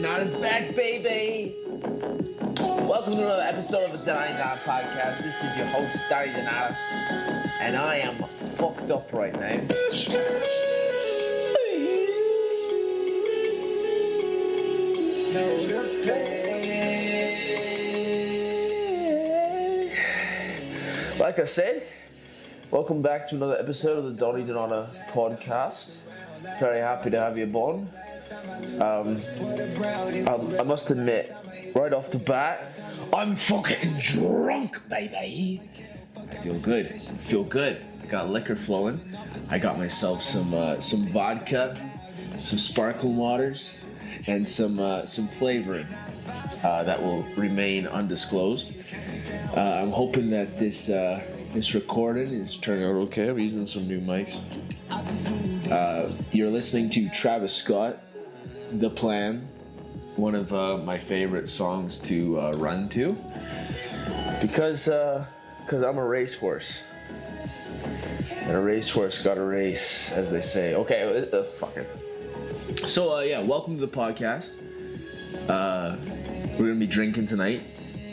Donny's back, baby! Welcome to another episode of the Donny podcast. This is your host, Donny Donato, and I am fucked up right now. Like I said, welcome back to another episode of the Donny Donato podcast. Very happy to have you on. I must admit, right off the bat, I'm fucking drunk, baby. I feel good. I got liquor flowing. I got myself some vodka, some sparkling waters, and some flavoring that will remain undisclosed. I'm hoping that this recording is turning out okay. I'm using some new mics. You're listening to Travis Scott, The Plan, one of my favorite songs to run to, because I'm a racehorse, and a racehorse got a race, as they say. Okay, fuck it. So welcome to the podcast. We're gonna be drinking tonight.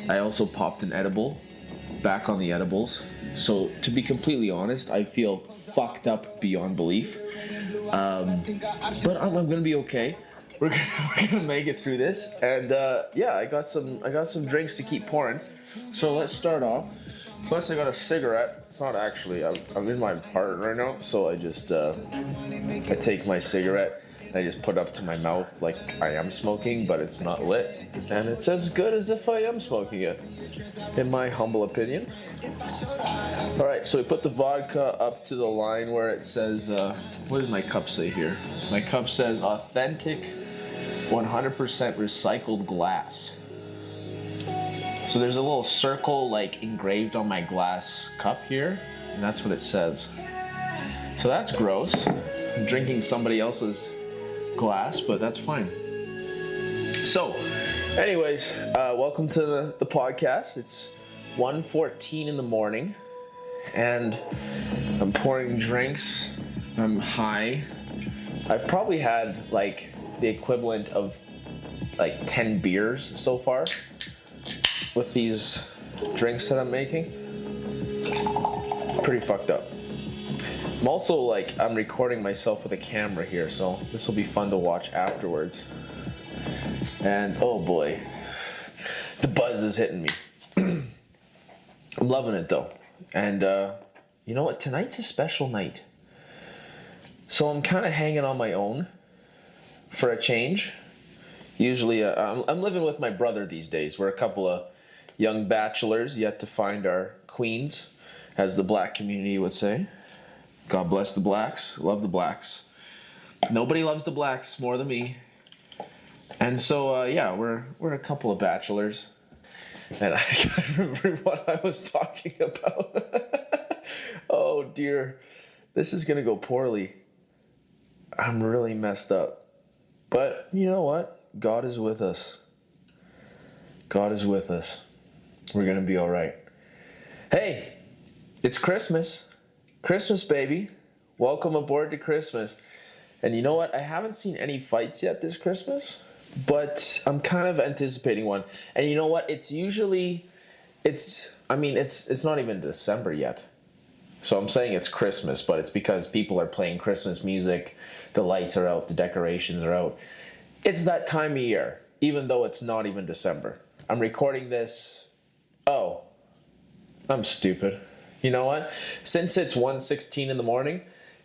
I also popped an edible, back on the edibles. So to be completely honest, I feel fucked up beyond belief. But I'm gonna be okay. We're gonna make it through this, and I got some drinks to keep pouring. So let's start off. Plus, I got a cigarette. It's not actually. I'm in my apartment right now, so I just I take my cigarette and I just put it up to my mouth like I am smoking, but it's not lit, and it's as good as if I am smoking it, in my humble opinion. All right, so we put the vodka up to the line where it says, what does my cup say here? My cup says authentic 100% recycled glass. So there's a little circle like engraved on my glass cup here, and that's what it says. So that's gross. I'm drinking somebody else's glass, but that's fine. So, anyways, welcome to the podcast. It's 1:14 in the morning, and I'm pouring drinks. I'm high. I've probably had like the equivalent of like 10 beers so far with these drinks that I'm making. Pretty fucked up. I'm also I'm recording myself with a camera here, so this will be fun to watch afterwards. And oh boy, the buzz is hitting me. I'm loving it though. And you know what? Tonight's a special night. So I'm kind of hanging on my own for a change. Usually I'm living with my brother these days. We're a couple of young bachelors yet to find our queens, as the black community would say. God bless the blacks. Love the blacks. Nobody loves the blacks more than me. And so we're a couple of bachelors. And I can't remember what I was talking about. Oh dear. This is going to go poorly. I'm really messed up. But you know what? God is with us. God is with us. We're going to be all right. Hey, it's Christmas. Christmas, baby. Welcome aboard to Christmas. And you know what? I haven't seen any fights yet this Christmas, but I'm kind of anticipating one. And you know what? It's not even December yet. So I'm saying it's Christmas, but it's because people are playing Christmas music. The lights are out. The decorations are out. It's that time of year, even though it's not even December. I'm recording this. Oh, I'm stupid. You know what? Since it's 1:16 in the morning,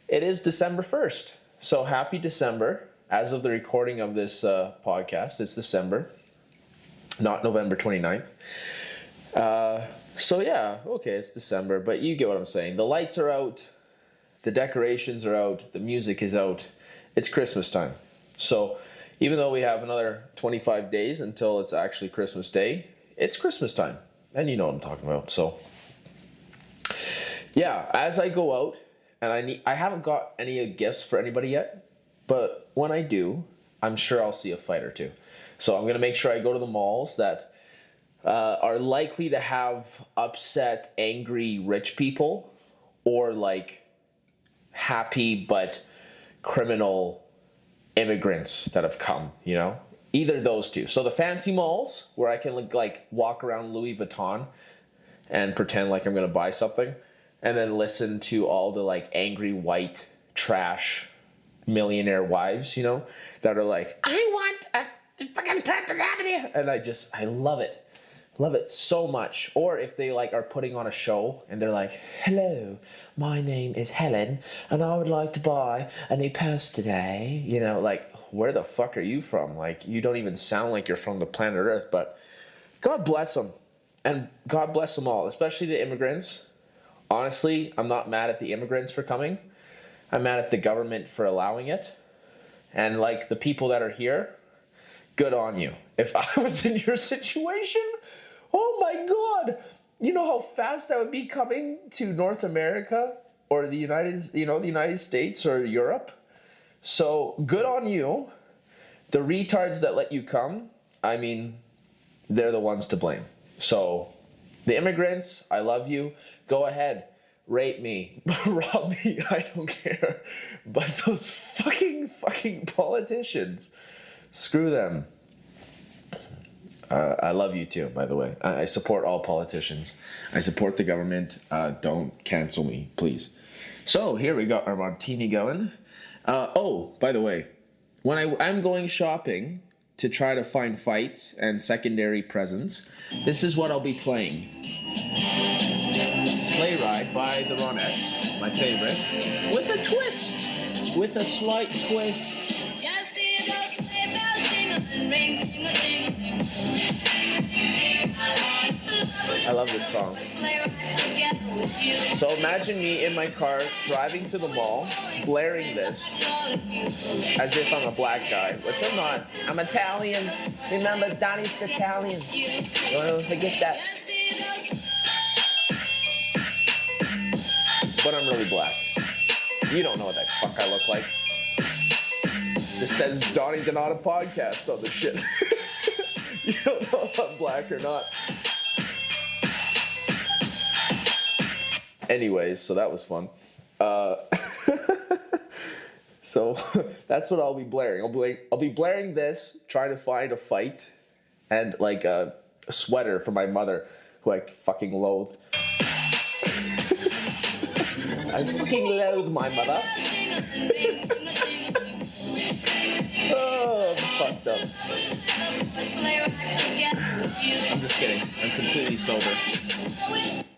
it is December 1st. So happy December. As of the recording of this podcast, it's December, not November 29th. It's December, but you get what I'm saying. The lights are out, the decorations are out, the music is out. It's Christmas time. So even though we have another 25 days until it's actually Christmas Day, it's Christmas time. And you know what I'm talking about. So yeah, as I go out, and I haven't got any gifts for anybody yet, but when I do, I'm sure I'll see a fight or two. So I'm going to make sure I go to the malls that are likely to have upset, angry rich people, or happy but criminal immigrants that have come, Either those two. So the fancy malls where I can like walk around Louis Vuitton and pretend like I'm gonna buy something, and then listen to all the like angry white trash millionaire wives, that are like, I want a fucking Purple Avenue, and I love it. Love it so much. Or if they like are putting on a show and they're like, hello, my name is Helen and I would like to buy a new purse today. Like, where the fuck are you from? Like, you don't even sound like you're from the planet Earth, but God bless them. And God bless them all, especially the immigrants. Honestly, I'm not mad at the immigrants for coming. I'm mad at the government for allowing it. And like the people that are here, good on you. If I was in your situation, oh my God, you know how fast I would be coming to North America or the United States or Europe? So good on you. The retards that let you come, I mean, they're the ones to blame. So the immigrants, I love you. Go ahead, rape me, rob me, I don't care. But those fucking politicians, screw them. I love you too, by the way. I support all politicians. I support the government. Don't cancel me, please. So here we got our martini going. By the way, when I'm going shopping to try to find fights and secondary presents, this is what I'll be playing. Sleigh Ride by the Ronettes, my favorite, with a twist, with a slight twist. I love this song. So imagine me in my car driving to the mall, blaring this as if I'm a black guy, which I'm not. I'm Italian. Remember, Donny's Italian. Don't forget that. But I'm really black. You don't know what the fuck I look like. This says Donny Donata podcast on the shit. You don't know if I'm black or not. Anyways, so that was fun. So that's what I'll be blaring. I'll be blaring this, trying to find a fight, and like a sweater for my mother, who I fucking loathe. I fucking loathe my mother. Oh, I'm fucked up. I'm just kidding. I'm completely sober.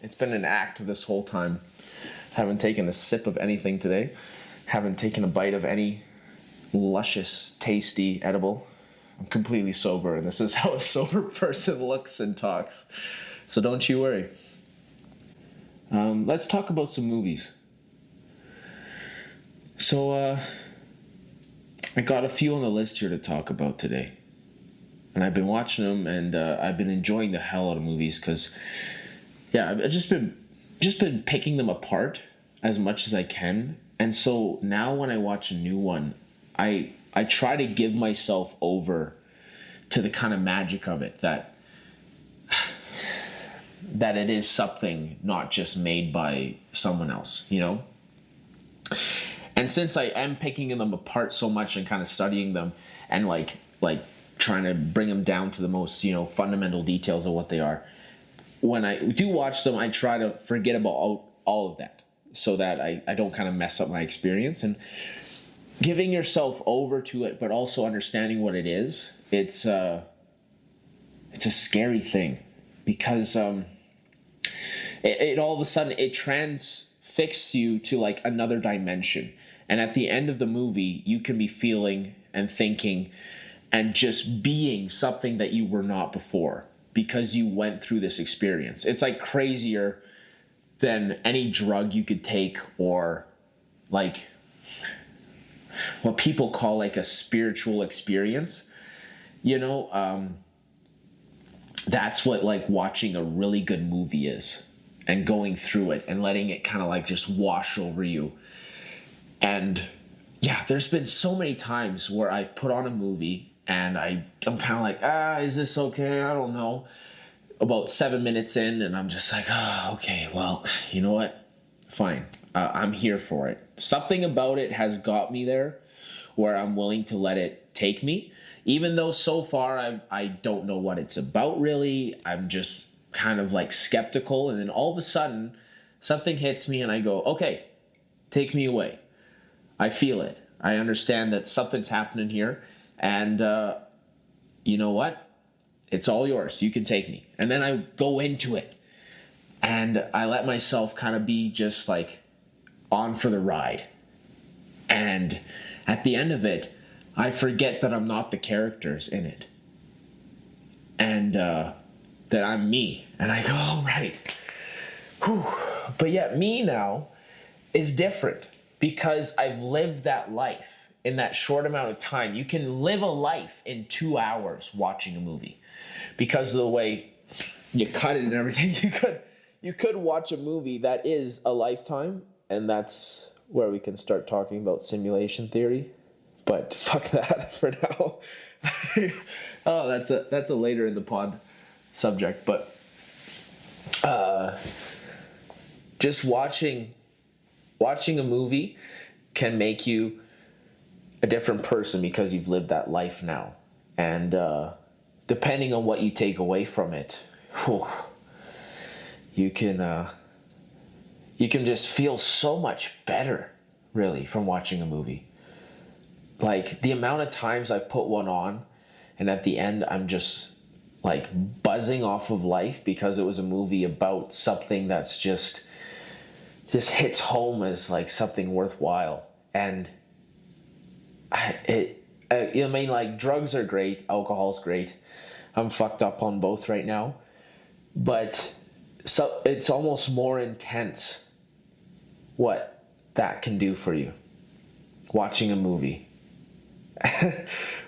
It's been an act this whole time. Haven't taken a sip of anything today. Haven't taken a bite of any luscious, tasty edible. I'm completely sober, and this is how a sober person looks and talks. So don't you worry. Let's talk about some movies. So, I got a few on the list here to talk about today. And I've been watching them, and I've been enjoying the hell out of movies because, yeah, I've just been picking them apart as much as I can. And so now when I watch a new one, I try to give myself over to the kind of magic of it, that it is something not just made by someone else, And since I am picking them apart so much and kind of studying them and like trying to bring them down to the most, fundamental details of what they are, when I do watch them, I try to forget about all of that so that I don't kind of mess up my experience. And giving yourself over to it, but also understanding what it is, it's a scary thing because it all of a sudden it transfixes you to like another dimension. And at the end of the movie, you can be feeling and thinking and just being something that you were not before because you went through this experience. It's like crazier than any drug you could take, or like what people call like a spiritual experience. That's what like watching a really good movie is, and going through it and letting it kind of like just wash over you. And yeah, there's been so many times where I've put on a movie and I'm kind of like, is this okay? I don't know. About 7 minutes in, and I'm just like, okay, well, you know what? Fine. I'm here for it. Something about it has got me there where I'm willing to let it take me, even though so far I don't know what it's about really. I'm just kind of like skeptical, and then all of a sudden something hits me and I go, okay, take me away. I feel it. I understand that something's happening here, and you know what? It's all yours. You can take me. And then I go into it, and I let myself kind of be just like on for the ride. And at the end of it, I forget that I'm not the characters in it, and that I'm me. And I go, oh, right. Whew. But yet me now is different because I've lived that life in that short amount of time. You can live a life in 2 hours watching a movie because of the way you cut it and everything. You could watch a movie that is a lifetime, and that's where we can start talking about simulation theory. But fuck that for now. Oh, that's a later in the pod subject. But just watching a movie can make you a different person because you've lived that life now. And depending on what you take away from it, whew, you can just feel so much better, really, from watching a movie. Like, the amount of times I put one on, and at the end I'm just, like, buzzing off of life because it was a movie about something that's just hits home as, like, something worthwhile. And I mean, like, drugs are great, alcohol's great. I'm fucked up on both right now. But so it's almost more intense what that can do for you, watching a movie.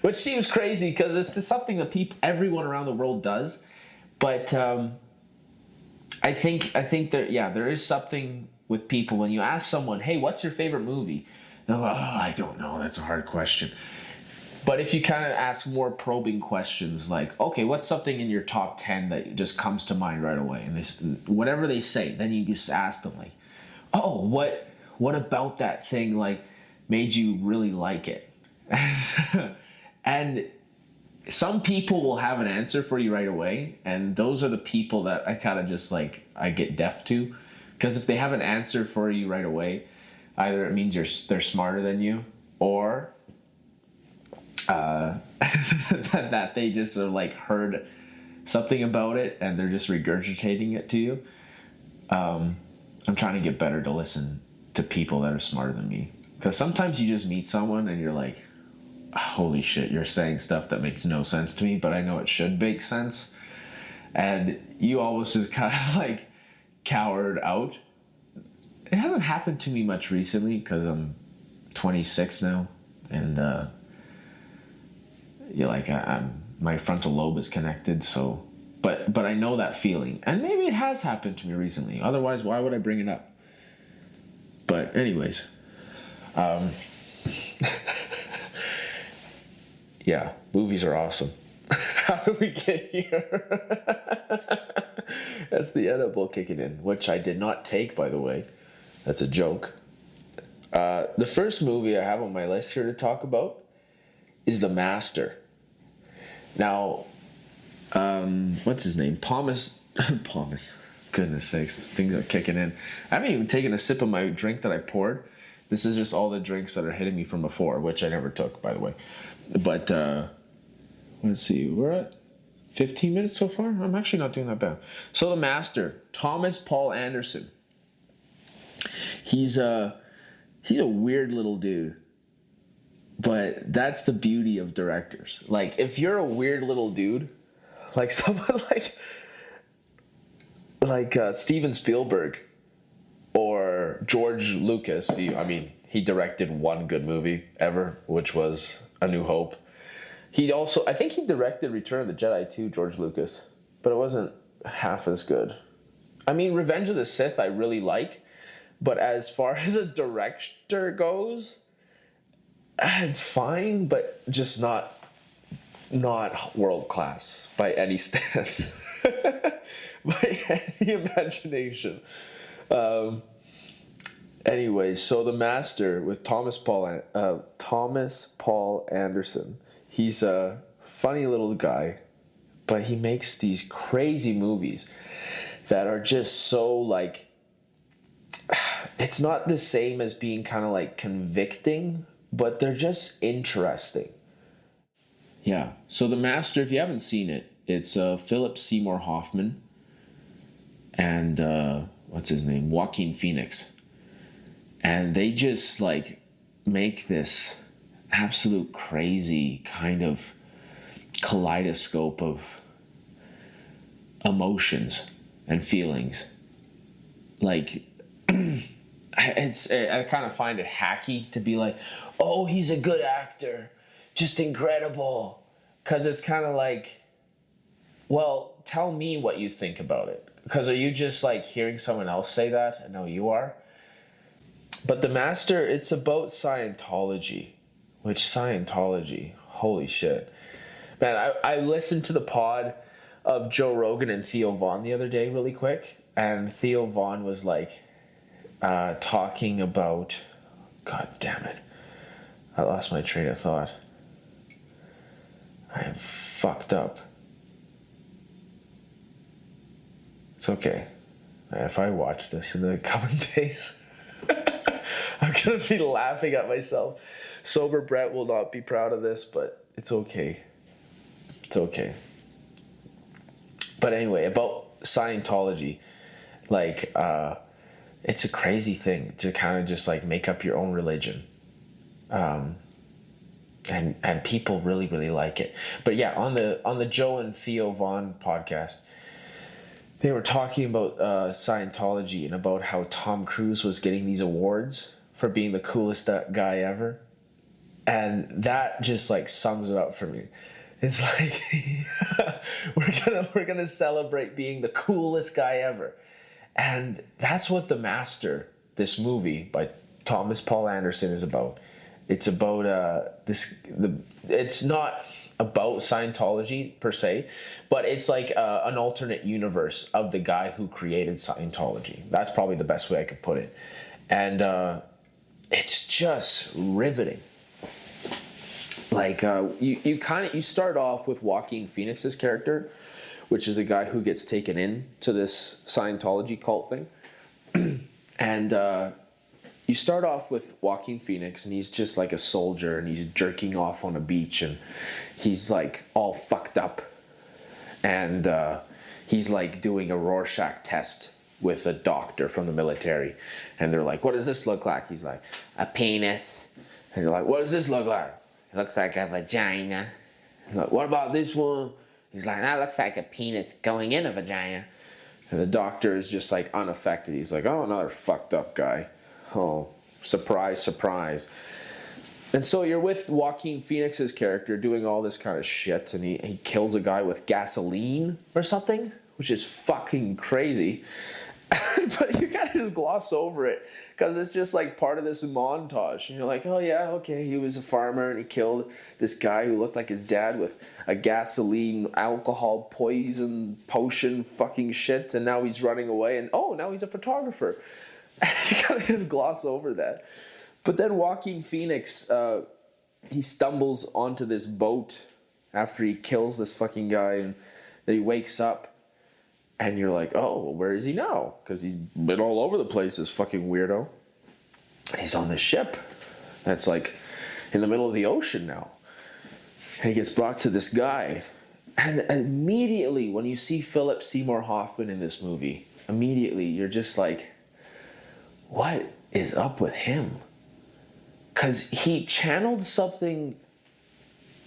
Which seems crazy because it's something that everyone around the world does. But I think there is something with people when you ask someone, hey, what's your favorite movie? They'll go, oh, I don't know, that's a hard question. But if you kind of ask more probing questions like, okay, what's something in your top 10 that just comes to mind right away? And whatever they say, then you just ask them like, oh, what about that thing like made you really like it? And some people will have an answer for you right away, and those are the people that I kind of just like I get deaf to, because if they have an answer for you right away, either it means they're smarter than you, or that they just are like heard something about it and they're just regurgitating it to you. I'm trying to get better to listen to people that are smarter than me, because sometimes you just meet someone and you're like, holy shit, you're saying stuff that makes no sense to me, but I know it should make sense. And you almost just kind of like cowered out. It hasn't happened to me much recently because I'm 26 now, and my frontal lobe is connected. So, but I know that feeling, and maybe it has happened to me recently. Otherwise, why would I bring it up? But anyways, yeah, movies are awesome. How did we get here? That's the edible kicking in, which I did not take, by the way. That's a joke. The first movie I have on my list here to talk about is The Master. Now, what's his name? Thomas. Goodness sakes, things are kicking in. I haven't even taken a sip of my drink that I poured. This is just all the drinks that are hitting me from before, which I never took, by the way. But let's see, we're at 15 minutes so far. I'm actually not doing that bad. So The Master, Thomas Paul Anderson. He's a weird little dude, but that's the beauty of directors. Like, if you're a weird little dude, like someone like Steven Spielberg or George Lucas, he directed one good movie ever, which was A New Hope. I think he directed Return of the Jedi too, George Lucas, but it wasn't half as good. I mean, Revenge of the Sith I really like, but as far as a director goes, it's fine, but just not world class by any stance, by any imagination. Anyways, so The Master with Thomas Paul Anderson. He's a funny little guy, but he makes these crazy movies that are just so like, it's not the same as being kind of like convicting, but they're just interesting. Yeah. So The Master, if you haven't seen it, it's Philip Seymour Hoffman and what's his name? Joaquin Phoenix. And they just like make this absolute crazy kind of kaleidoscope of emotions and feelings. Like, I kind of find it hacky to be like, oh, he's a good actor, just incredible. Because it's kind of like, well, tell me what you think about it. Because are you just like hearing someone else say that? I know you are. But The Master, it's about Scientology. Which Scientology, holy shit. Man, I listened to the pod of Joe Rogan and Theo Von the other day really quick. And Theo Von was like talking about... God damn it. I lost my train of thought. I am fucked up. It's okay. If I watch this in the coming days, I'm going to be laughing at myself. Sober Brett will not be proud of this, but it's okay. It's okay. But anyway, about Scientology, like, it's a crazy thing to kind of just like make up your own religion. And people really, really like it. But yeah, on the Joe and Theo Von podcast, they were talking about Scientology and about how Tom Cruise was getting these awards for being the coolest guy ever. And that just like sums it up for me. It's like we're gonna celebrate being the coolest guy ever. And that's what The Master, this movie by Thomas Paul Anderson, is about. It's about it's not about Scientology per se, but it's like an alternate universe of the guy who created Scientology. That's probably the best way I could put it. And it's just riveting. Like you start off with Joaquin Phoenix's character, which is a guy who gets taken in to this Scientology cult thing. And you start off with Joaquin Phoenix, and he's just like a soldier, and he's jerking off on a beach, and he's like all fucked up. And he's like doing a Rorschach test with a doctor from the military. And they're like, what does this look like? He's like, a penis. And you're like, what does this look like? It looks like a vagina. Like, what about this one? He's like, that looks like a penis going in a vagina. And the doctor is just like unaffected. He's like, oh, another fucked up guy. Oh, surprise, surprise. And so you're with Joaquin Phoenix's character doing all this kind of shit, and he kills a guy with gasoline or something, which is fucking crazy. But you kind of just gloss over it because it's just like part of this montage. And you're like, oh yeah, okay, he was a farmer and he killed this guy who looked like his dad with a gasoline, alcohol, poison, potion fucking shit. And now he's running away. And oh, now he's a photographer. You kind of just gloss over that. But then Joaquin Phoenix, he stumbles onto this boat after he kills this fucking guy, and then he wakes up. And you're like, oh, well, where is he now? Because he's been all over the place, this fucking weirdo. And he's on this ship that's like in the middle of the ocean now. And he gets brought to this guy. And immediately when you see Philip Seymour Hoffman in this movie, immediately you're just like, what is up with him? Because he channeled something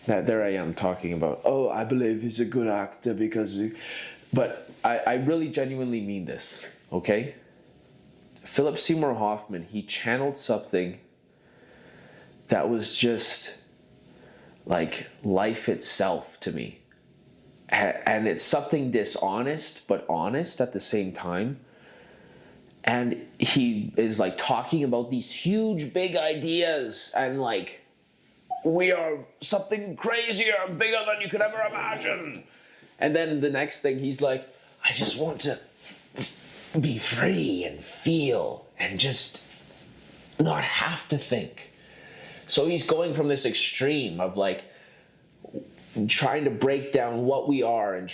that there I am talking about. Oh, I believe he's a good actor because... But I really genuinely mean this, okay? Philip Seymour Hoffman, he channeled something that was just like life itself to me. And it's something dishonest, but honest at the same time. And he is like talking about these huge, big ideas and like, we are something crazier and bigger than you could ever imagine. And then the next thing he's like, I just want to be free and feel and just not have to think. So he's going from this extreme of like, trying to break down what we are and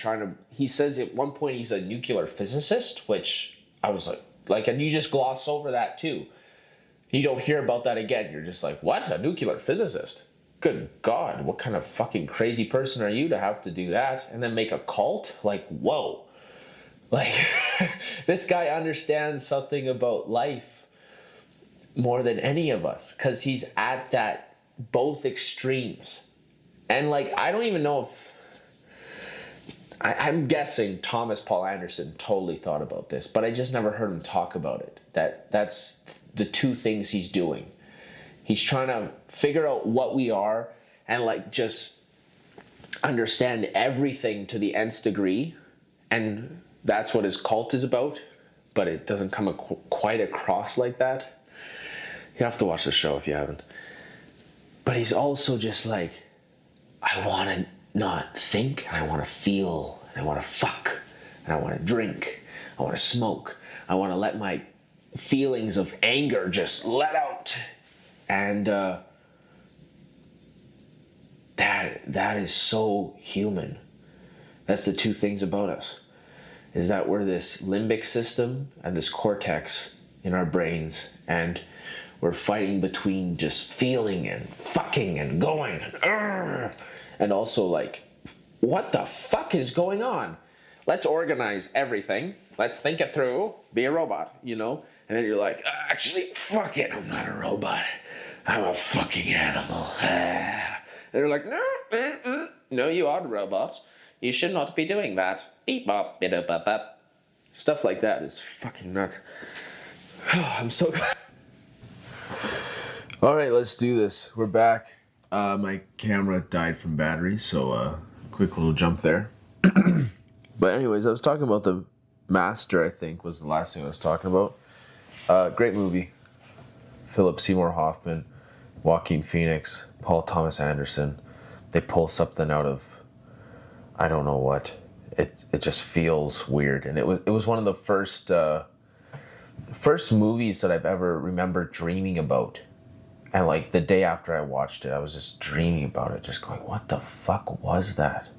he says at one point he's a nuclear physicist, which I was like, and you just gloss over that too. You don't hear about that again. You're just like, what? A nuclear physicist? Good God, what kind of fucking crazy person are you to have to do that? And then make a cult? Like, whoa. Like, this guy understands something about life more than any of us, because he's at that both extremes. And like, I don't even know if I'm guessing Thomas Paul Anderson totally thought about this, but I just never heard him talk about it. That's the two things he's doing. He's trying to figure out what we are and like just understand everything to the nth degree, and that's what his cult is about, but it doesn't come quite across like that. You have to watch the show if you haven't. But he's also just like, I want to not think, and I want to feel, and I want to fuck, and I want to drink, I want to smoke, I want to let my feelings of anger just let out. And that is so human. That's the two things about us, is that we're this limbic system and this cortex in our brains, and we're fighting between just feeling and fucking and going and also like, what the fuck is going on? Let's organize everything. Let's think it through. Be a robot, you know? And then you're like, actually, fuck it. I'm not a robot. I'm a fucking animal. And they're like, no, you are robots. You should not be doing that. Beep bop, bida bop bop. Stuff like that is fucking nuts. I'm so glad. All right, let's do this. We're back. My camera died from battery, so quick little jump there. But anyways, I was talking about The Master, I think, was the last thing I was talking about. Great movie. Philip Seymour Hoffman, Joaquin Phoenix, Paul Thomas Anderson. They pull something out of, I don't know what. It just feels weird, and it was one of the first movies that I've ever remembered dreaming about. And like the day after I watched it, I was just dreaming about it, just going, what the fuck was that?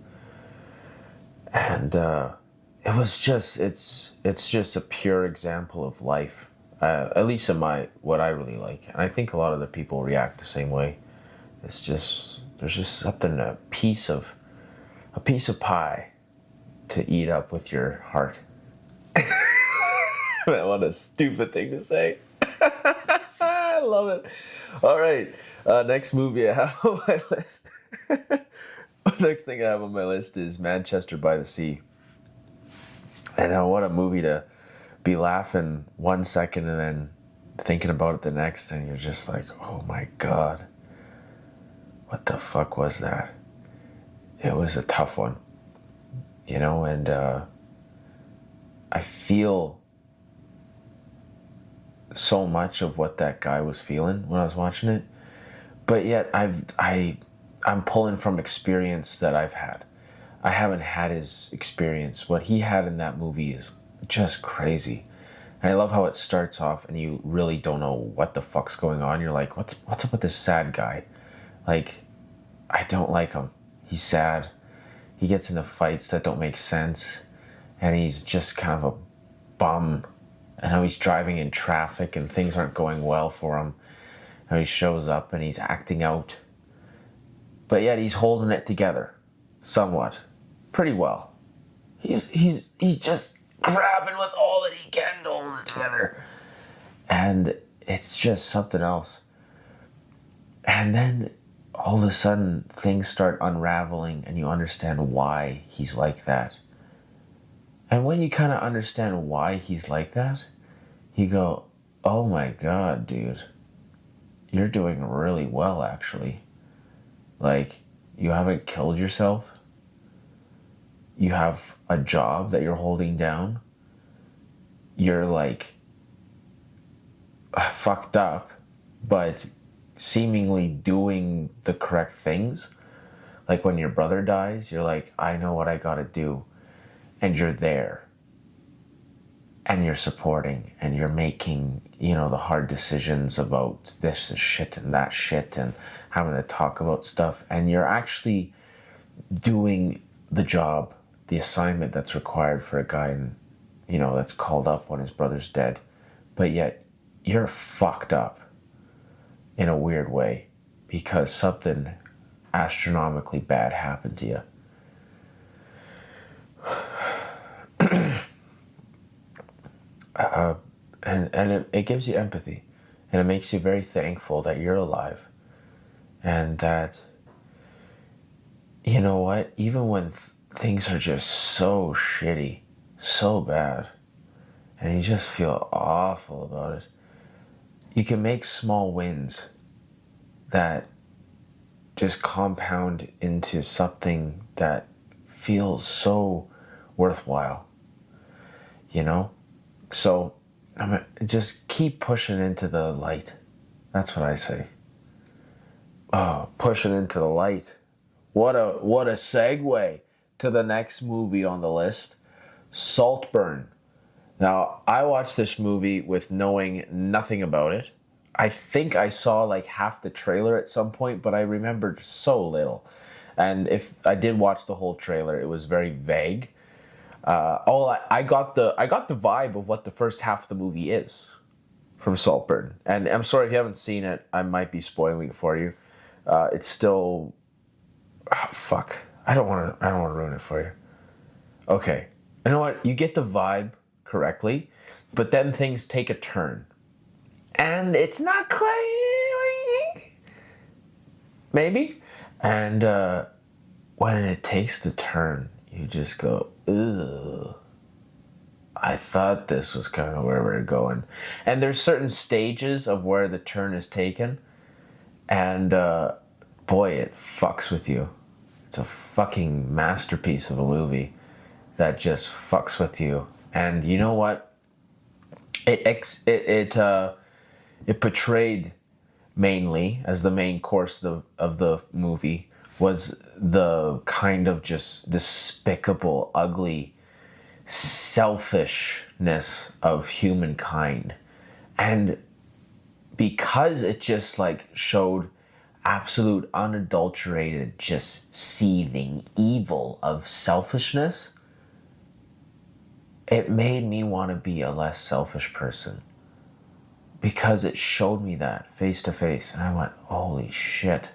And it was just, it's just a pure example of life, at least in what I really like. And I think a lot of the people react the same way. It's just, there's just something, a piece of pie to eat up with your heart. What a stupid thing to say. I love it. All right, next movie I have on my list. Next thing I have on my list is Manchester by the Sea. And what a movie to be laughing 1 second and then thinking about it the next, and you're just like, oh my God, what the fuck was that? It was a tough one, you know, and I feel so much of what that guy was feeling when I was watching it, but yet I'm pulling from experience that I've had. I haven't had his experience. What he had in that movie is just crazy. And I love how it starts off and you really don't know what the fuck's going on. You're like, what's up with this sad guy? Like, I don't like him. He's sad. He gets into fights that don't make sense. And he's just kind of a bum. And how he's driving in traffic and things aren't going well for him. And he shows up and he's acting out. But yet he's holding it together. Somewhat. Pretty well. He's just grabbing with all that he can to hold it together. And it's just something else. And then all of a sudden things start unraveling and you understand why he's like that. And when you kind of understand why he's like that, you go, oh my God, dude, you're doing really well, actually. Like, you haven't killed yourself. You have a job that you're holding down. You're like fucked up, but seemingly doing the correct things. Like when your brother dies, you're like, I know what I gotta do. And you're there. And you're supporting. And you're making, you know, the hard decisions about this shit and that shit. And having to talk about stuff. And you're actually doing the job, the assignment that's required for a guy, and that's called up when his brother's dead, but yet you're fucked up in a weird way because something astronomically bad happened to you. And it gives you empathy, and it makes you very thankful that you're alive, and that, you know what, even when things are just so shitty, so bad, and you just feel awful about it, you can make small wins that just compound into something that feels so worthwhile, So just keep pushing into the light. That's what I say. Oh, pushing into the light. What a segue to the next movie on the list, Saltburn. Now, I watched this movie with knowing nothing about it. I think I saw like half the trailer at some point, but I remembered so little. And if I did watch the whole trailer, it was very vague. I got the vibe of what the first half of the movie is from Saltburn. And I'm sorry if you haven't seen it, I might be spoiling it for you. It's still, fuck. I don't want to ruin it for you. Okay. You know what? You get the vibe correctly, but then things take a turn. And it's not quite, maybe. And when it takes the turn, you just go, ugh. I thought this was kind of where we're going. And there's certain stages of where the turn is taken. And boy, it fucks with you. It's a fucking masterpiece of a movie that just fucks with you. And you know what? It portrayed mainly as the main course of the movie was the kind of just despicable, ugly selfishness of humankind. And because it just like showed absolute unadulterated, just seething evil of selfishness, it made me want to be a less selfish person. Because it showed me that face to face. And I went, holy shit.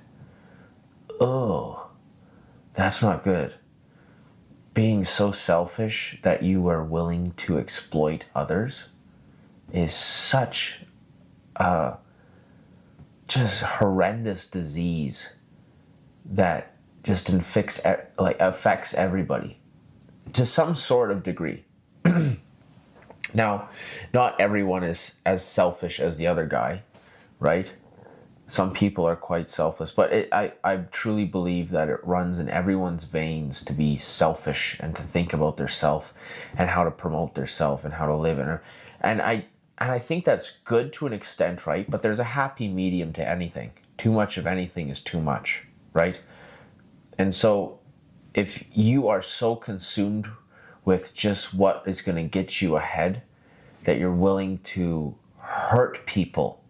Oh, that's not good. Being so selfish that you are willing to exploit others is such a just horrendous disease that just affects everybody to some sort of degree. Now, not everyone is as selfish as the other guy, right? Some people are quite selfless, but I truly believe that it runs in everyone's veins to be selfish and to think about their self and how to promote their self and how to live in it. And I think that's good to an extent, right? But there's a happy medium to anything. Too much of anything is too much, right? And so if you are so consumed with just what is going to get you ahead that you're willing to hurt people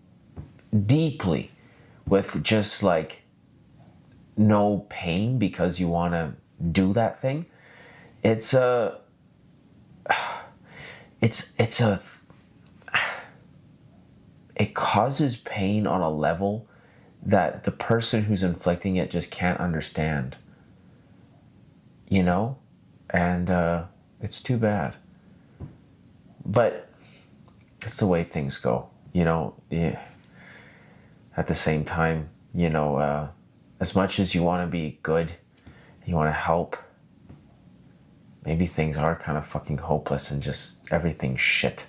deeply with just like no pain because you want to do that thing, it causes pain on a level that the person who's inflicting it just can't understand, and it's too bad, but it's the way things go, yeah. At the same time, as much as you want to be good, you want to help, maybe things are kind of fucking hopeless and just everything's shit.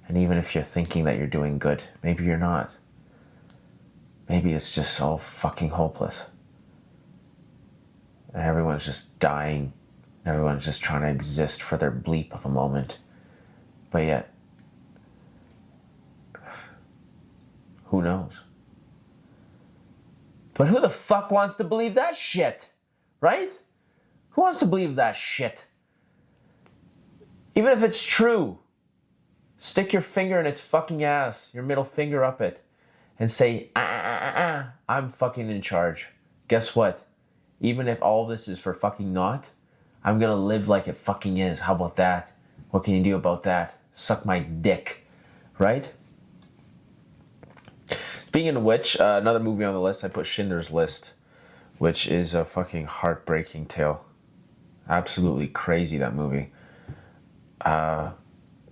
And even if you're thinking that you're doing good, maybe you're not. Maybe it's just all fucking hopeless. And everyone's just dying. Everyone's just trying to exist for their bleep of a moment. But yet, who knows? But who the fuck wants to believe that shit? Right? Who wants to believe that shit? Even if it's true, stick your finger in its fucking ass, your middle finger up it, and say, I'm fucking in charge. Guess what? Even if all this is for fucking naught, I'm gonna live like it fucking is. How about that? What can you do about that? Suck my dick. Right? Speaking of which, another movie on the list, I put Schindler's List, which is a fucking heartbreaking tale. Absolutely crazy, that movie.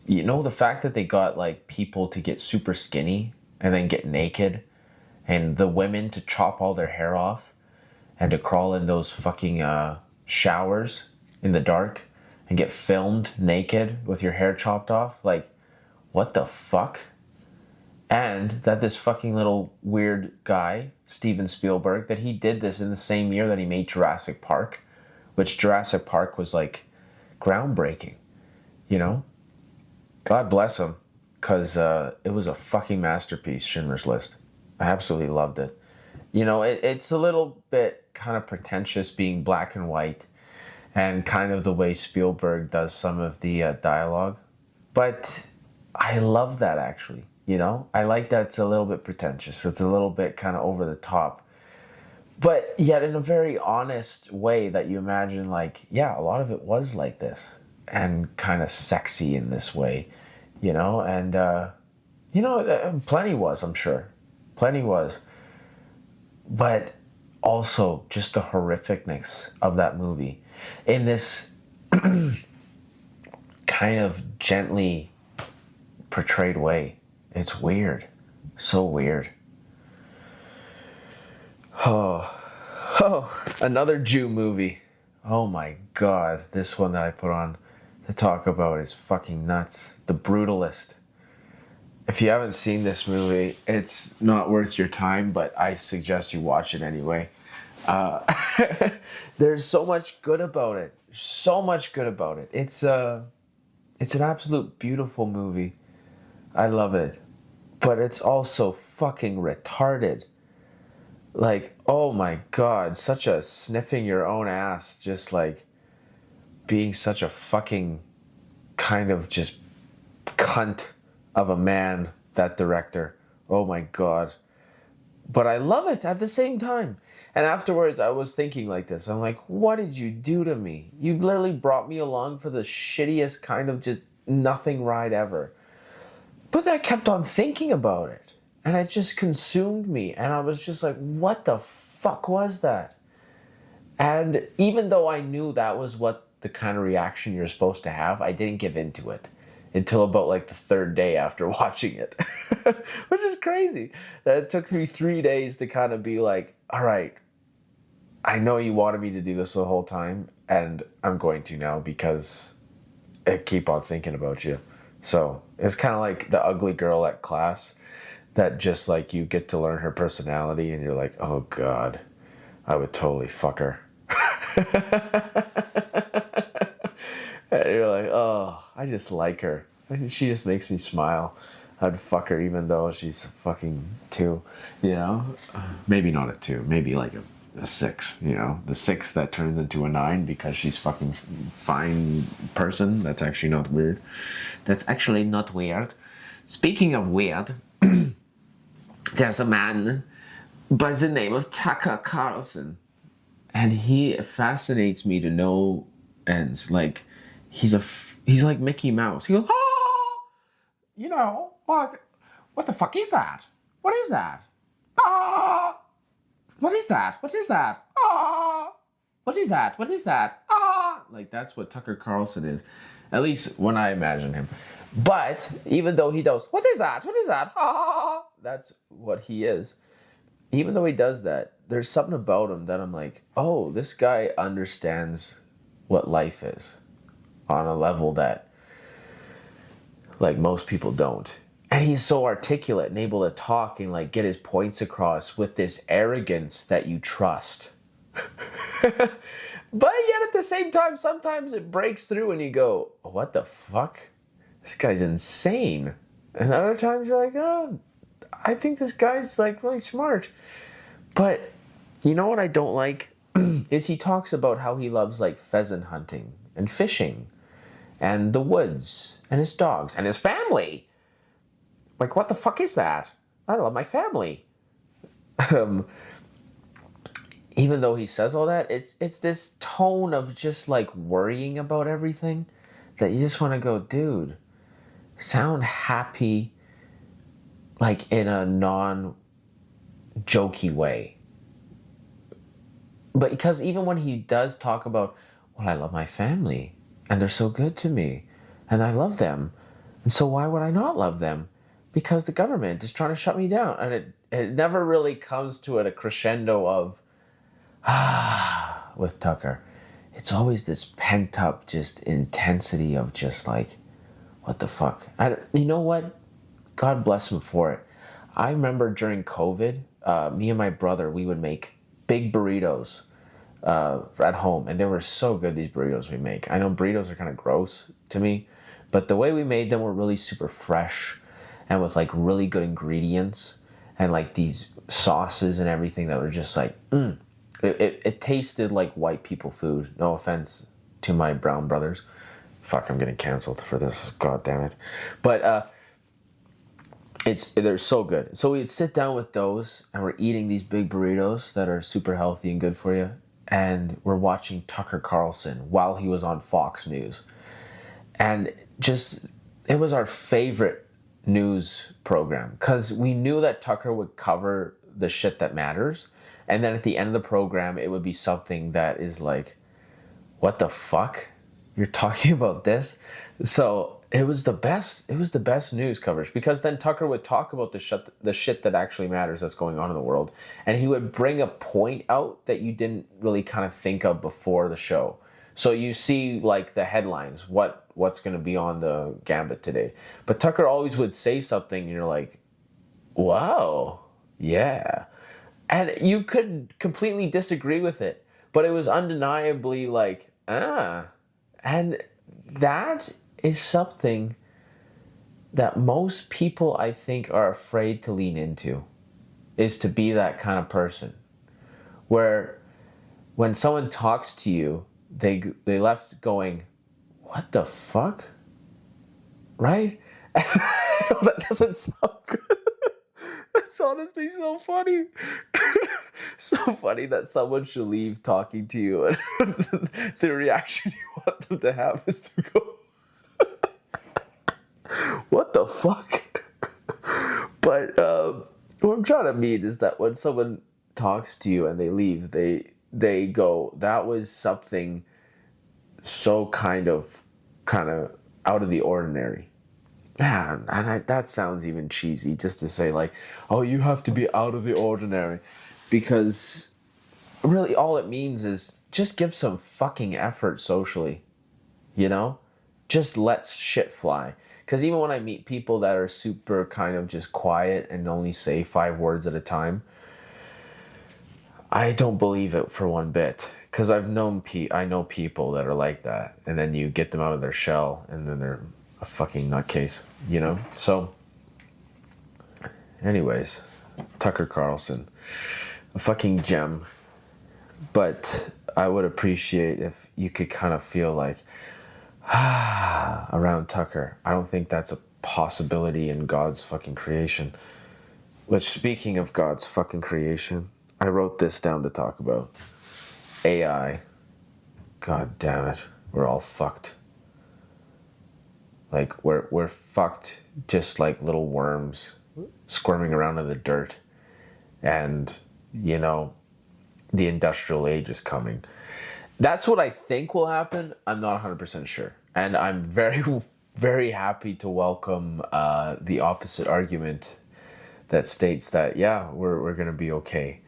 You know, the fact that they got like people to get super skinny and then get naked, and the women to chop all their hair off and to crawl in those fucking showers in the dark and get filmed naked with your hair chopped off. Like, what the fuck? And that this fucking little weird guy, Steven Spielberg, that he did this in the same year that he made Jurassic Park, which Jurassic Park was like groundbreaking, you know? God bless him, because it was a fucking masterpiece, Schindler's List. I absolutely loved it. You know, it's a little bit kind of pretentious being black and white and kind of the way Spielberg does some of the dialogue. But I love that, actually. You know, I like that it's a little bit pretentious. It's a little bit kind of over the top. But yet in a very honest way that you imagine, like, yeah, a lot of it was like this. And kind of sexy in this way, you know? And, you know, plenty was, I'm sure. Plenty was. But also just the horrificness of that movie. In this kind of gently portrayed way. It's weird. So weird. Oh, another Jew movie. Oh my God. This one that I put on to talk about is fucking nuts. The Brutalist. If you haven't seen this movie, it's not worth your time, but I suggest you watch it anyway. There's so much good about it. So much good about it. It's an absolute beautiful movie. I love it. But it's also fucking retarded. Like, oh my God, such a sniffing your own ass, just like being such a fucking kind of just cunt of a man, that director. Oh my God. But I love it at the same time. And afterwards, I was thinking like this. I'm like, what did you do to me? You literally brought me along for the shittiest kind of just nothing ride ever. But I kept on thinking about it. And it just consumed me. And I was just like, what the fuck was that? And even though I knew that was what the kind of reaction you're supposed to have, I didn't give into it until about like the third day after watching it. Which is crazy. It took me 3 days to kind of be like, all right, I know you wanted me to do this the whole time, and I'm going to now because I keep on thinking about you. So it's kind of like the ugly girl at class that just like you get to learn her personality and you're like, oh God, I would totally fuck her. And you're like, oh, I just like her. She just makes me smile. I'd fuck her even though she's fucking 2, you know? Maybe not a 2, maybe like a 6, you know? The 6 that turns into a 9 because she's fucking fine person. That's actually not weird. That's actually not weird. Speaking of weird, there's a man by the name of Tucker Carlson. And he fascinates me to no ends. Like, he's like Mickey Mouse. He goes, ah! You know, what the fuck is that? What is that? Ah! What is that? What is that? Ah! What is that? What is that? Ah! Like, that's what Tucker Carlson is. At least when I imagine him. But even though he does, what is that? What is that? Ah! That's what he is. Even though he does that, there's something about him that I'm like, oh, this guy understands what life is on a level that, like, most people don't. And he's so articulate and able to talk and, like, get his points across with this arrogance that you trust. But yet at the same time, sometimes it breaks through and you go, what the fuck? This guy's insane. And other times you're like, oh, I think this guy's, like, really smart. But you know what I don't like? Is he talks about how he loves, like, pheasant hunting and fishing and the woods and his dogs and his family. Like, what the fuck is that? I love my family. even though he says all that, it's this tone of just like worrying about everything that you just want to go, dude, sound happy, like in a non-jokey way. But because even when he does talk about, well, I love my family and they're so good to me and I love them. And so why would I not love them? Because the government is trying to shut me down. And it never really comes to a crescendo of, with Tucker. It's always this pent up just intensity of just like, what the fuck? You know what? God bless him for it. I remember during COVID, me and my brother, we would make big burritos at home. And they were so good, these burritos we make. I know burritos are kind of gross to me, but the way we made them were really super fresh and with like really good ingredients and like these sauces and everything that were just like, It tasted like white people food. No offense to my brown brothers. Fuck, I'm getting canceled for this. God damn it. But they're so good. So we'd sit down with those and we're eating these big burritos that are super healthy and good for you. And we're watching Tucker Carlson while he was on Fox News. And just, it was our favorite news program because we knew that Tucker would cover the shit that matters. And then at the end of the program, it would be something that is like, what the fuck? You're talking about this? So it was the best news coverage because then Tucker would talk about the shit that actually matters that's going on in the world. And he would bring a point out that you didn't really kind of think of before the show. So you see like the headlines, what's going to be on the Gambit today. But Tucker always would say something and you're like, wow, yeah. And you could completely disagree with it, but it was undeniably like, And that is something that most people, I think, are afraid to lean into, is to be that kind of person. Where when someone talks to you, they left going, what the fuck? Right? That doesn't sound good. It's honestly so funny. So funny that someone should leave talking to you and the reaction you want them to have is to go, what the fuck? But what I'm trying to mean is that when someone talks to you and they leave, they go, that was something so kind of out of the ordinary. Man, and that sounds even cheesy just to say like, oh, you have to be out of the ordinary, because really all it means is just give some fucking effort socially, you know? Just let shit fly. Because even when I meet people that are super kind of just quiet and only say 5 words at a time, I don't believe it for one bit. Because I know people that are like that, and then you get them out of their shell and then they're a fucking nutcase, you know? So, anyways, Tucker Carlson, a fucking gem. But I would appreciate if you could kind of feel like, around Tucker. I don't think that's a possibility in God's fucking creation. Which, speaking of God's fucking creation, I wrote this down to talk about. AI. God damn it. We're all fucked. Like, we're fucked just like little worms squirming around in the dirt. And, you know, the industrial age is coming. That's what I think will happen. I'm not 100% sure. And I'm very, very happy to welcome the opposite argument that states that, yeah, we're going to be okay.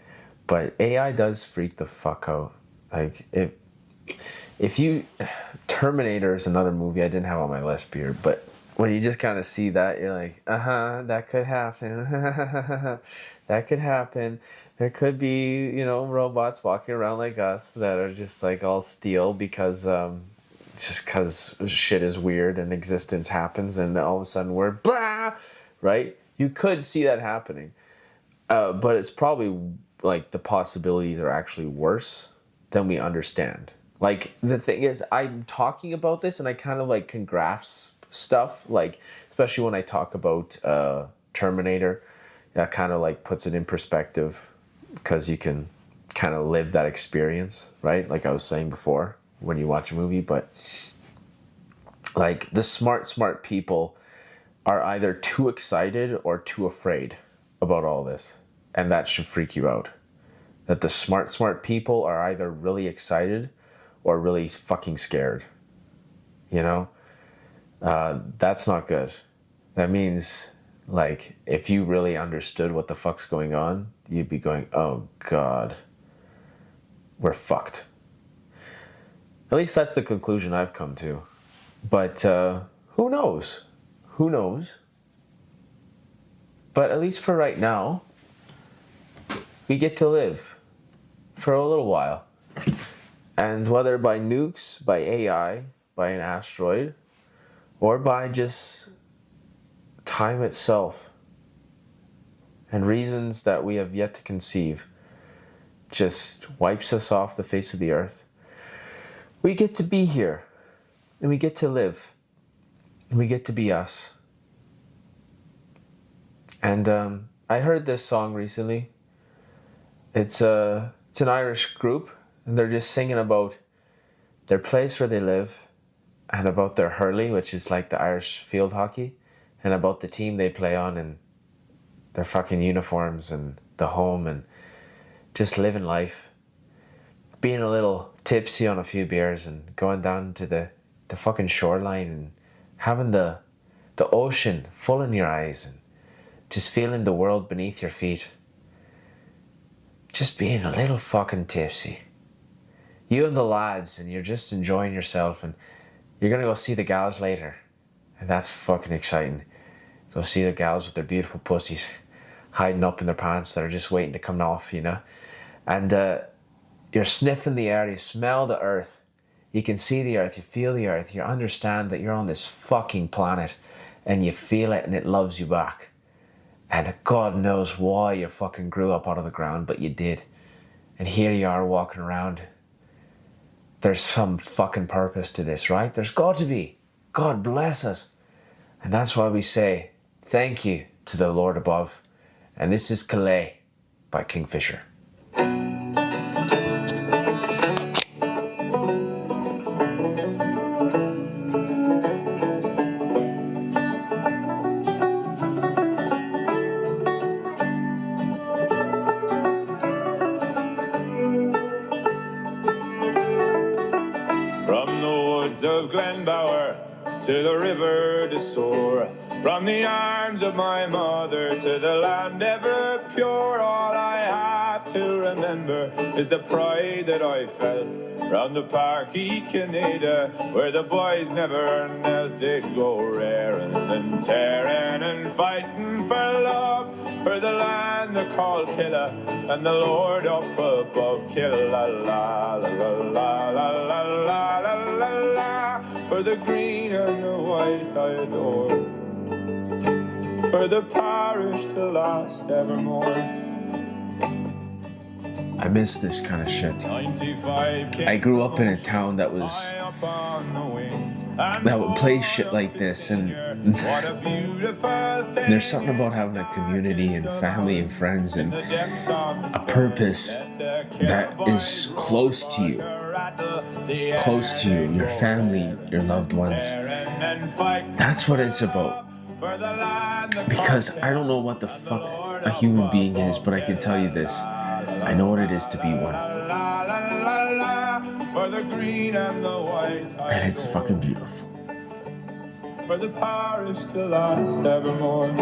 But AI does freak the fuck out. Like, if you... Terminator is another movie I didn't have on my list, Beard, but when you just kind of see that, you're like, that could happen. That could happen. There could be, you know, robots walking around like us that are just like all steel because shit is weird and existence happens and all of a sudden we're blah, right? You could see that happening. But it's probably like the possibilities are actually worse than we understand. Like, the thing is, I'm talking about this and I kind of like can grasp stuff, like, especially when I talk about Terminator, that kind of like puts it in perspective because you can kind of live that experience, right? Like I was saying before, when you watch a movie, but like the smart people are either too excited or too afraid about all this. And that should freak you out. That the smart people are either really excited or really fucking scared. You know? That's not good. That means, like, if you really understood what the fuck's going on, you'd be going, oh God, we're fucked. At least that's the conclusion I've come to. But who knows? Who knows? But at least for right now, we get to live for a little while. And whether by nukes, by AI, by an asteroid, or by just time itself and reasons that we have yet to conceive, just wipes us off the face of the earth, we get to be here. And we get to live. And we get to be us. And I heard this song recently. It's an Irish group, and they're just singing about their place where they live, and about their hurley, which is like the Irish field hockey, and about the team they play on, and their fucking uniforms, and the home, and just living life. Being a little tipsy on a few beers, and going down to the fucking shoreline, and having the ocean full in your eyes, and just feeling the world beneath your feet. Just being a little fucking tipsy. You and the lads, and you're just enjoying yourself, and you're gonna go see the gals later. And that's fucking exciting. Go see the gals with their beautiful pussies hiding up in their pants that are just waiting to come off, you know? And you're sniffing the air, you smell the earth. You can see the earth, you feel the earth, you understand that you're on this fucking planet, and you feel it and it loves you back. And God knows why you fucking grew up out of the ground, but you did. And here you are walking around. There's some fucking purpose to this, right? There's got to be. God bless us. And that's why we say thank you to the Lord above. And this is Calais by Kingfisher. Of Glenbower to the river to soar, from the arms of my mother to the land ever pure. All I have to remember is the pride that I felt round the park Canada, where the boys never knelt. They'd go raring and tearing and fighting for love, for the land they call Killa and the Lord up above. Killa la la la la la la la la la la, for the green and the white I adore, for the parish to last evermore. I miss this kind of shit. I grew up in a town that would play shit like this, and there's something about having a community and family and friends and a purpose that is close to you, your family, your loved ones. That's what it's about. Because I don't know what the fuck a human being is, but I can tell you this. I know what it is to be one. And it's fucking beautiful. For the parish to last evermore.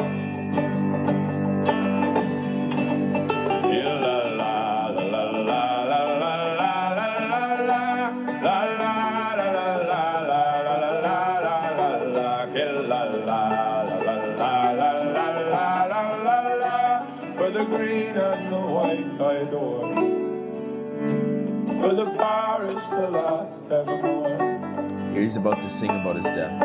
For the green and the white I adore, for the parish to last evermore. Here he's about to sing about his death.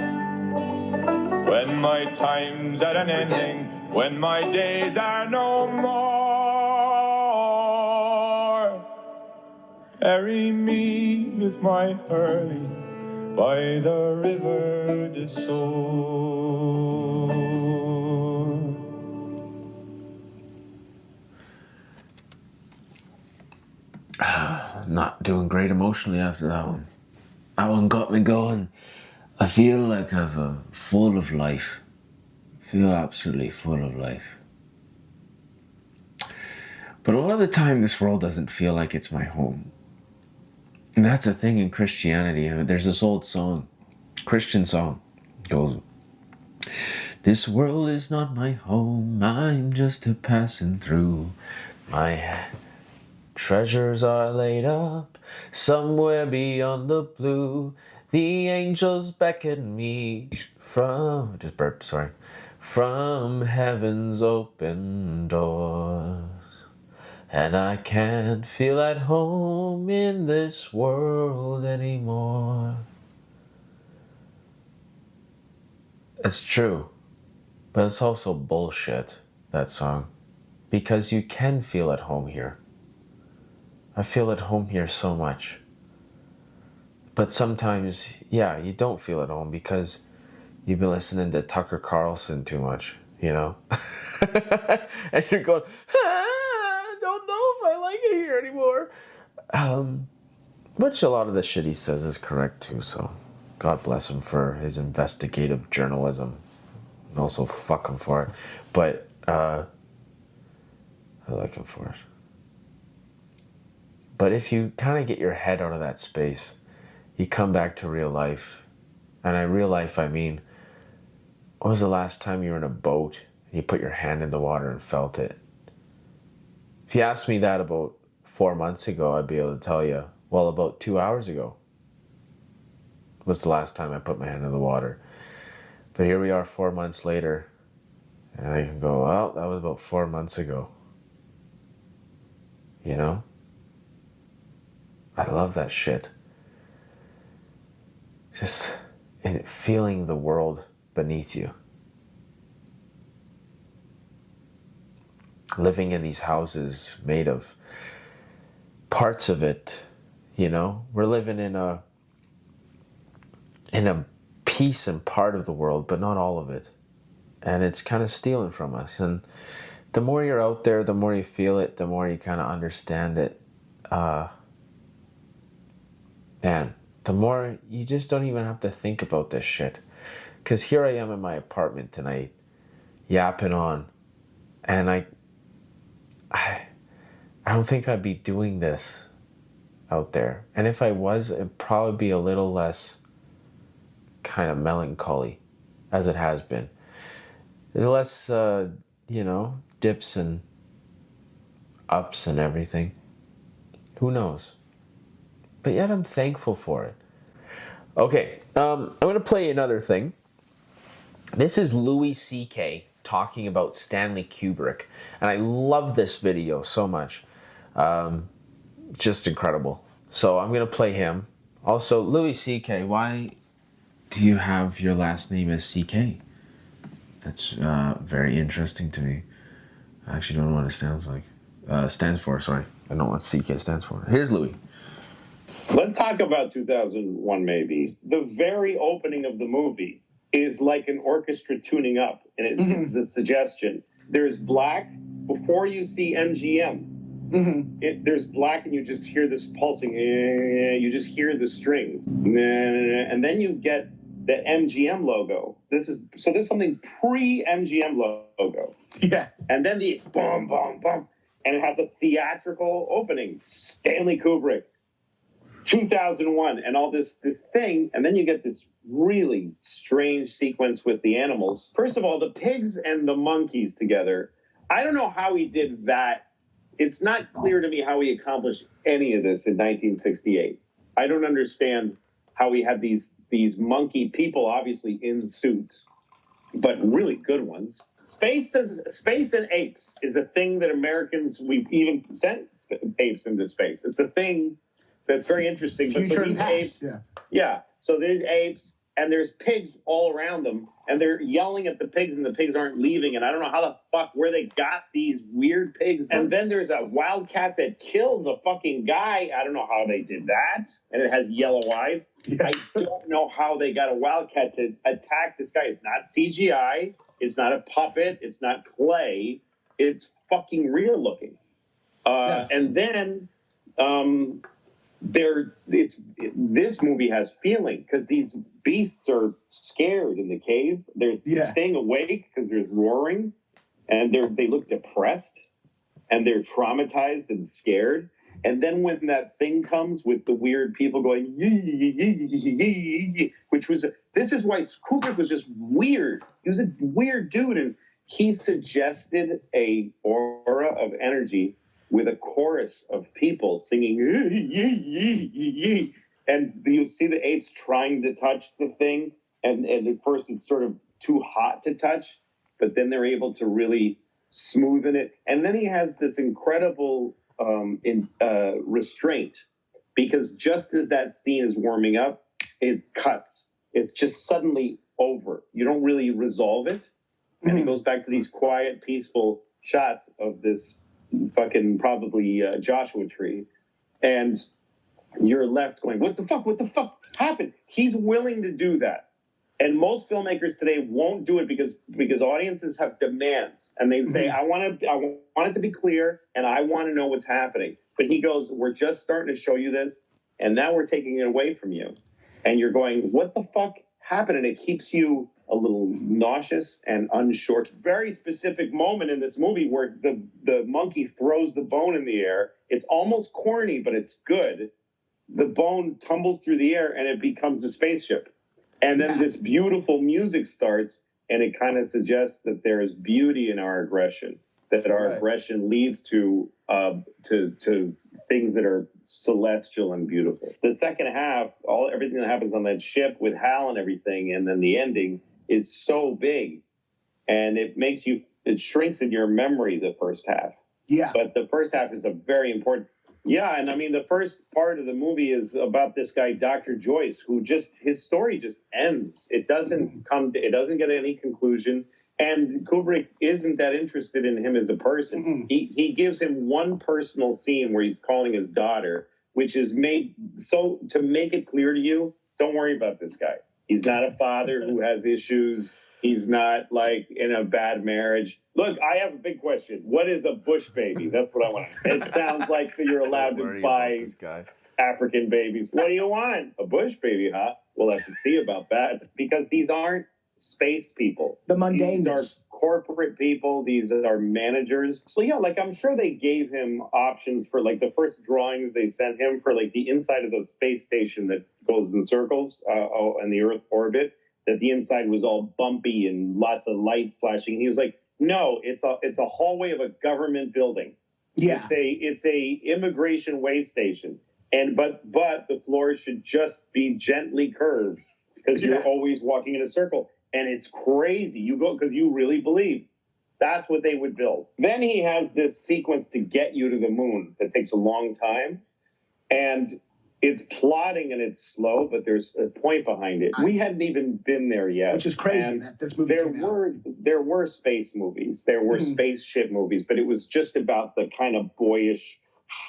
When my time's at an ending, when my days are no more, bury me with my hurley by the river de Soar. doing great emotionally after that one. That one got me going. I feel like I'm full of life. I feel absolutely full of life. But a lot of the time, this world doesn't feel like it's my home. And that's a thing in Christianity. There's this old song, Christian song, goes, "This world is not my home, I'm just a passing through. My treasures are laid up somewhere beyond the blue. The angels beckon me from," just burped, sorry, "from heaven's open doors. And I can't feel at home in this world anymore." It's true, but it's also bullshit, that song, because you can feel at home here. I feel at home here so much. But sometimes, yeah, you don't feel at home because you've been listening to Tucker Carlson too much, you know? And you're going, I don't know if I like it here anymore. Which a lot of the shit he says is correct too, so God bless him for his investigative journalism. And also fuck him for it. But I like him for it. But if you kind of get your head out of that space, you come back to real life. And by real life, I mean, when was the last time you were in a boat and you put your hand in the water and felt it? If you asked me that about 4 months ago, I'd be able to tell you, well, about 2 hours ago was the last time I put my hand in the water. But here we are 4 months later, and I can go, well, that was about 4 months ago. You know? I love that shit. Just feeling the world beneath you. Living in these houses made of parts of it, you know? We're living in a piece and part of the world, but not all of it. And it's kind of stealing from us. And the more you're out there, the more you feel it, the more you kind of understand it. Man, the more you just don't even have to think about this shit. Because here I am in my apartment tonight, yapping on. And I don't think I'd be doing this out there. And if I was, it'd probably be a little less kind of melancholy, as it has been. Less, dips and ups and everything. Who knows? But yet I'm thankful for it. Okay, I'm going to play another thing. This is Louis C.K. talking about Stanley Kubrick. And I love this video so much. Just incredible. So I'm going to play him. Also, Louis C.K., why do you have your last name as C.K.? That's very interesting to me. I actually don't know what it stands for, sorry. I don't know what C.K. stands for. Here's Louis. Let's talk about 2001 maybe. The very opening of the movie is like an orchestra tuning up, and it's the suggestion. There's black before you see MGM. There's black, and you just hear this pulsing. You just hear the strings, and then you get the MGM logo. This is something pre-MGM logo. Yeah, and then the boom, boom, boom, and it has a theatrical opening. Stanley Kubrick. 2001 and all this thing, and then you get this really strange sequence with the animals. First of all, the pigs and the monkeys together. I don't know how he did that. It's not clear to me how he accomplished any of this in 1968. I don't understand how he had these monkey people, obviously in suits, but really good ones. Space and apes is a thing that Americans, we've even sent apes into space. It's a thing that's very interesting. But so these apes, yeah. So there's apes, and there's pigs all around them, and they're yelling at the pigs, and the pigs aren't leaving. And I don't know how the fuck where they got these weird pigs. And then there's a wildcat that kills a fucking guy. I don't know how they did that, and it has yellow eyes. Yeah. I don't know how they got a wildcat to attack this guy. It's not CGI. It's not a puppet. It's not clay. It's fucking real looking. Yes. And then. this movie has feeling because these beasts are scared in the cave. They're staying awake because there's roaring, and they look depressed, and they're traumatized and scared. And then when that thing comes with the weird people going, this is why Kubrick was just weird. He was a weird dude, and he suggested a aura of energy with a chorus of people singing, and you see the apes trying to touch the thing, and at first it's sort of too hot to touch, but then they're able to really smoothen it. And then he has this incredible restraint, because just as that scene is warming up, it cuts. It's just suddenly over. You don't really resolve it. And it goes back to these quiet, peaceful shots of this fucking probably Joshua tree. And you're left going, what the fuck happened? He's willing to do that. And most filmmakers today won't do it because audiences have demands, and they say, I want it to be clear, and I want to know what's happening. But he goes, we're just starting to show you this, and now we're taking it away from you. And you're going, what the fuck happened? And it keeps you a little nauseous and unsure. Very specific moment in this movie where the monkey throws the bone in the air. It's almost corny, but it's good. The bone tumbles through the air, and it becomes a spaceship. And then this beautiful music starts, and it kind of suggests that there is beauty in our aggression, that our aggression leads to things that are celestial and beautiful. The second half, everything that happens on that ship with Hal and everything, and then the ending is so big, and it shrinks in your memory, the first half. Yeah. But the first half is a very important. Yeah, and I mean, the first part of the movie is about this guy, Dr. Joyce, who his story just ends. It doesn't get any conclusion. And Kubrick isn't that interested in him as a person. He gives him one personal scene where he's calling his daughter, which is made so to make it clear to you, don't worry about this guy. He's not a father who has issues. He's not like in a bad marriage. Look, I have a big question. What is a bush baby? That's what I want. It sounds like you're allowed to buy African babies. What do you want? A bush baby, huh? We'll have to see about that, because these aren't space people. The mundane. These are corporate people. These are managers. So yeah, like I'm sure they gave him options for like the first drawings they sent him for like the inside of the space station that goes in circles in the Earth orbit. That the inside was all bumpy and lots of lights flashing. And he was like, no, it's a hallway of a government building. Yeah. It's a immigration way station. But the floors should just be gently curved, because you're always walking in a circle. And it's crazy. You go because you really believe that's what they would build. Then he has this sequence to get you to the moon that takes a long time. And it's plotting and it's slow, but there's a point behind it. We hadn't even been there yet. Which is crazy. This movie there were space movies. There were spaceship movies, but it was just about the kind of boyish,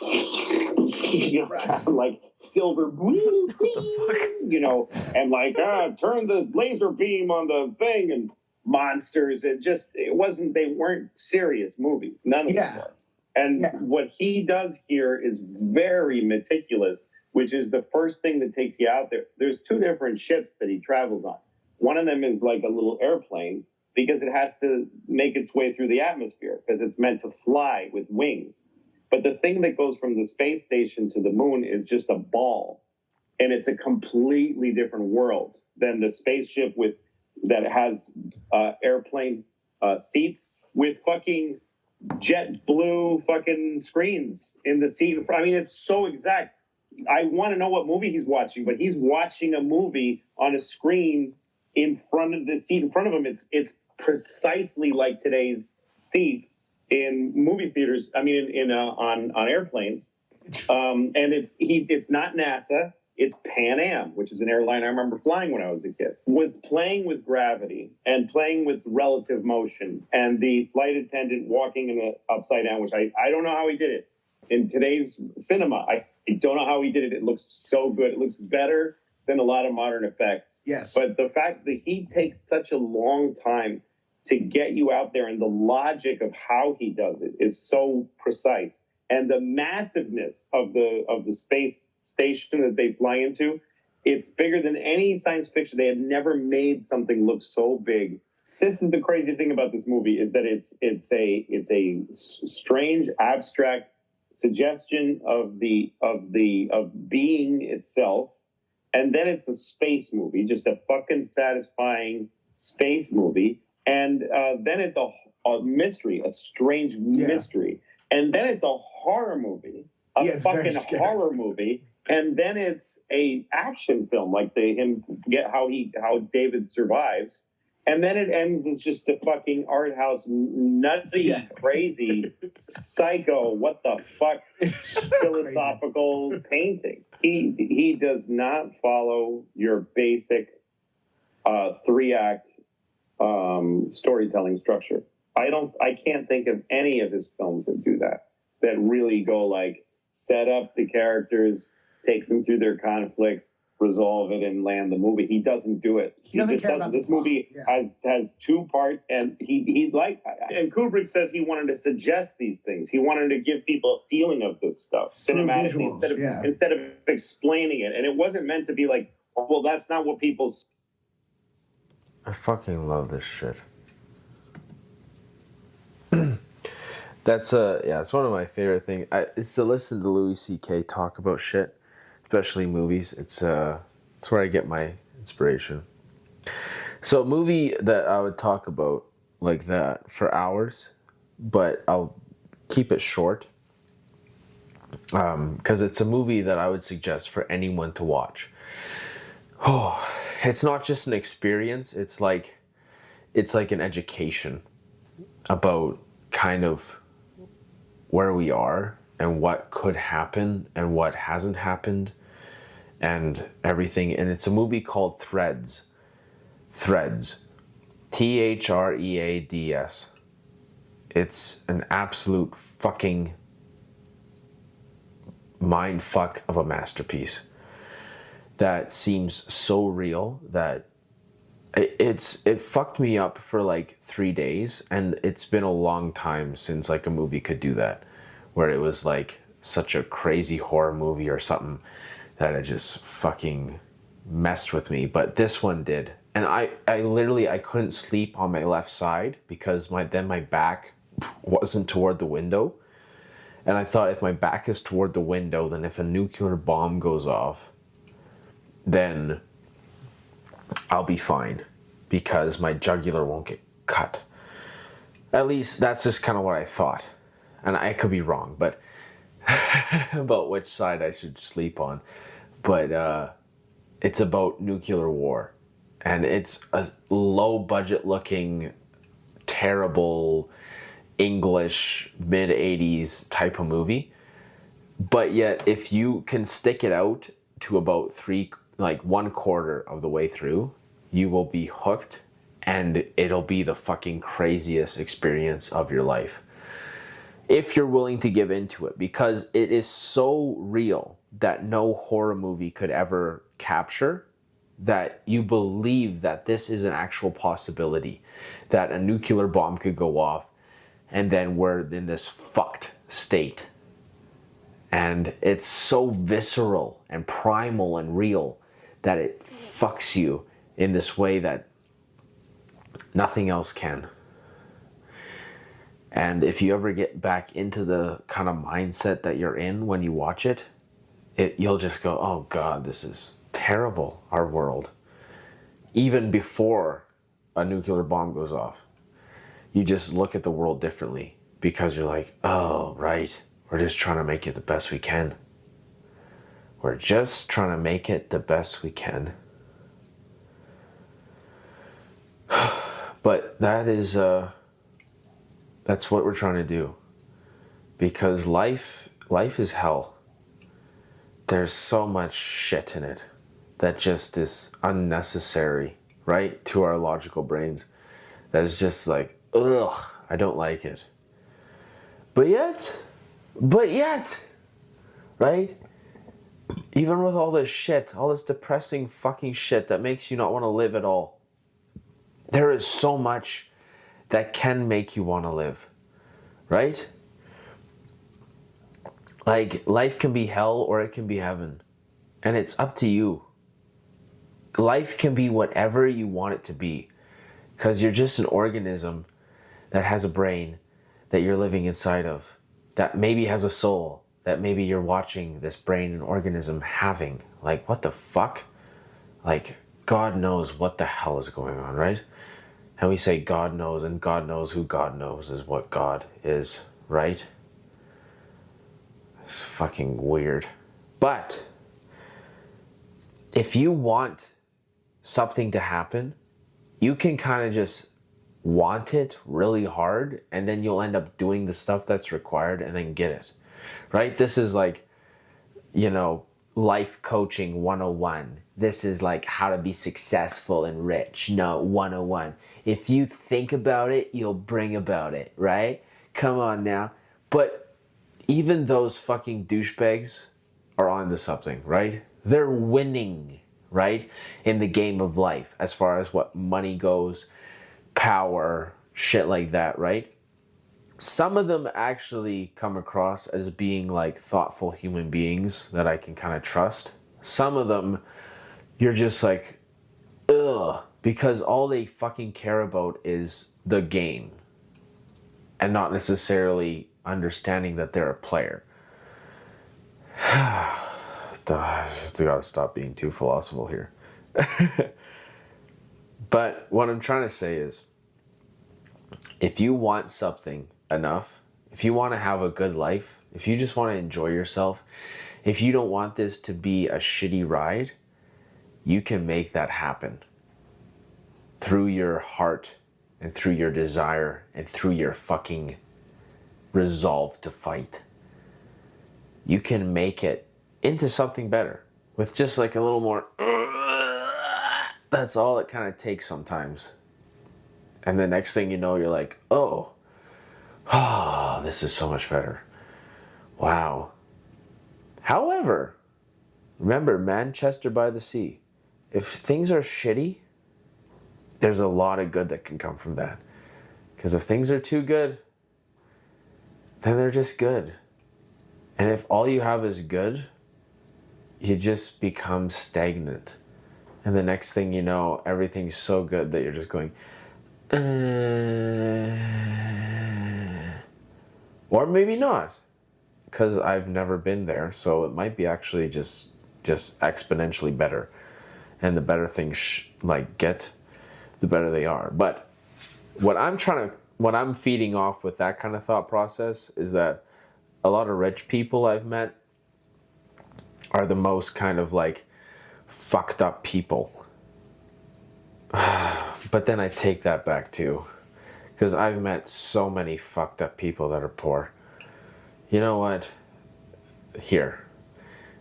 like silver, and like, turn the laser beam on the thing, and monsters. They weren't serious movies. None of them were. And what he does here is very meticulous, which is the first thing that takes you out there. There's two different ships that he travels on. One of them is like a little airplane, because it has to make its way through the atmosphere, because it's meant to fly with wings. But the thing that goes from the space station to the moon is just a ball. And it's a completely different world than the spaceship that has airplane seats with fucking jet blue fucking screens in the seat. I mean, it's so exact. I want to know what movie he's watching, but he's watching a movie on a screen in front of the seat in front of him. It's precisely like today's seats in movie theaters. I mean, on airplanes. And it's not NASA. It's Pan Am, which is an airline I remember flying when I was a kid. With playing with gravity and playing with relative motion, and the flight attendant walking in the upside down, which I don't know how he did it. In today's cinema, I don't know how he did it. It looks so good. It looks better than a lot of modern effects. Yes. But the fact that he takes such a long time to get you out there, and the logic of how he does it is so precise. And the massiveness of the space station that they fly into. It's bigger than any science fiction. They have never made something look so big. This is the crazy thing about this movie, is that it's a strange, abstract suggestion of being itself, and then it's a space movie, just a fucking satisfying space movie, and then it's a mystery, a strange mystery, and then it's a horror movie, fucking horror movie, and then it's a action film, like how David survives. And then it ends as just a fucking art house, nutty, crazy, psycho, what the fuck, philosophical painting. He does not follow your basic 3-act storytelling structure. I can't think of any of his films that do that really go like set up the characters, take them through their conflicts, resolve it, and land the movie. He doesn't do it. He doesn't care about this movie has 2 parts, and and Kubrick says he wanted to suggest these things. He wanted to give people a feeling of this stuff cinematically instead of explaining it. And it wasn't meant to be like, well, that's not what people. I fucking love this shit. That's it's one of my favorite things. It's to listen to Louis C.K. talk about shit, especially movies. It's where I get my inspiration. So a movie that I would talk about like that for hours, but I'll keep it short, because it's a movie that I would suggest for anyone to watch. Oh, it's not just an experience. It's like an education about kind of where we are and what could happen and what hasn't happened and everything. And it's a movie called Threads. Threads. Threads. It's an absolute fucking mind fuck of a masterpiece that seems so real that it fucked me up for like 3 days, and it's been a long time since like a movie could do that, where it was like such a crazy horror movie or something that it just fucking messed with me. But this one did, and I literally couldn't sleep on my left side because my back wasn't toward the window, and I thought if my back is toward the window, then if a nuclear bomb goes off, then I'll be fine because my jugular won't get cut. At least that's just kind of what I thought. And I could be wrong, but about which side I should sleep on. But it's about nuclear war. And it's a low budget looking, terrible English mid-80s type of movie. But yet if you can stick it out to about 1/4 of the way through, you will be hooked, and it'll be the fucking craziest experience of your life. If you're willing to give into it, because it is so real that no horror movie could ever capture, that you believe that this is an actual possibility, that a nuclear bomb could go off, and then we're in this fucked state. And it's so visceral and primal and real that it fucks you in this way that nothing else can. And if you ever get back into the kind of mindset that you're in when you watch it, you'll just go, oh God, this is terrible, our world. Even before a nuclear bomb goes off, you just look at the world differently because you're like, oh, right, we're just trying to make it the best we can. We're just trying to make it the best we can. But that's what we're trying to do. Because life is hell. There's so much shit in it that just is unnecessary, right? To our logical brains. That's just like, ugh, I don't like it. But yet, right? Even with all this shit, all this depressing fucking shit that makes you not want to live at all, there is so much that can make you want to live, right? Like, life can be hell or it can be heaven. And it's up to you. Life can be whatever you want it to be, because you're just an organism that has a brain that you're living inside of, that maybe has a soul, that maybe you're watching this brain and organism having. Like, what the fuck? Like, God knows what the hell is going on, right? And we say God knows, and God knows who God knows is what God is, right? It's fucking weird. But if you want something to happen, you can kind of just want it really hard, and then you'll end up doing the stuff that's required and then get it, right? This is like, life coaching 101. This is like how to be successful and rich. No, 101. If you think about it, you'll bring about it, right? Come on now. But even those fucking douchebags are onto something, right? They're winning, right? In the game of life, as far as what money goes, power, shit like that, right? Some of them actually come across as being like thoughtful human beings that I can kind of trust. Some of them, you're just like, ugh, because all they fucking care about is the game and not necessarily understanding that they're a player. I just gotta stop being too philosophical here. But what I'm trying to say is, if you want something enough, if you want to have a good life, if you just want to enjoy yourself, if you don't want this to be a shitty ride, you can make that happen through your heart and through your desire and through your fucking resolve to fight. You can make it into something better with just like a little more. That's all it kind of takes sometimes. And the next thing you know, you're like, oh, this is so much better. Wow. However, remember Manchester by the Sea. If things are shitty, there's a lot of good that can come from that. Because if things are too good, then they're just good. And if all you have is good, you just become stagnant. And the next thing you know, everything's so good that you're just going, or maybe not, because I've never been there, so it might be actually just exponentially better, and the better things get, the better they are. But what I'm feeding off with that kind of thought process is that a lot of rich people I've met are the most kind of like fucked up people. But then I take that back too, because I've met so many fucked up people that are poor. You know what? Here,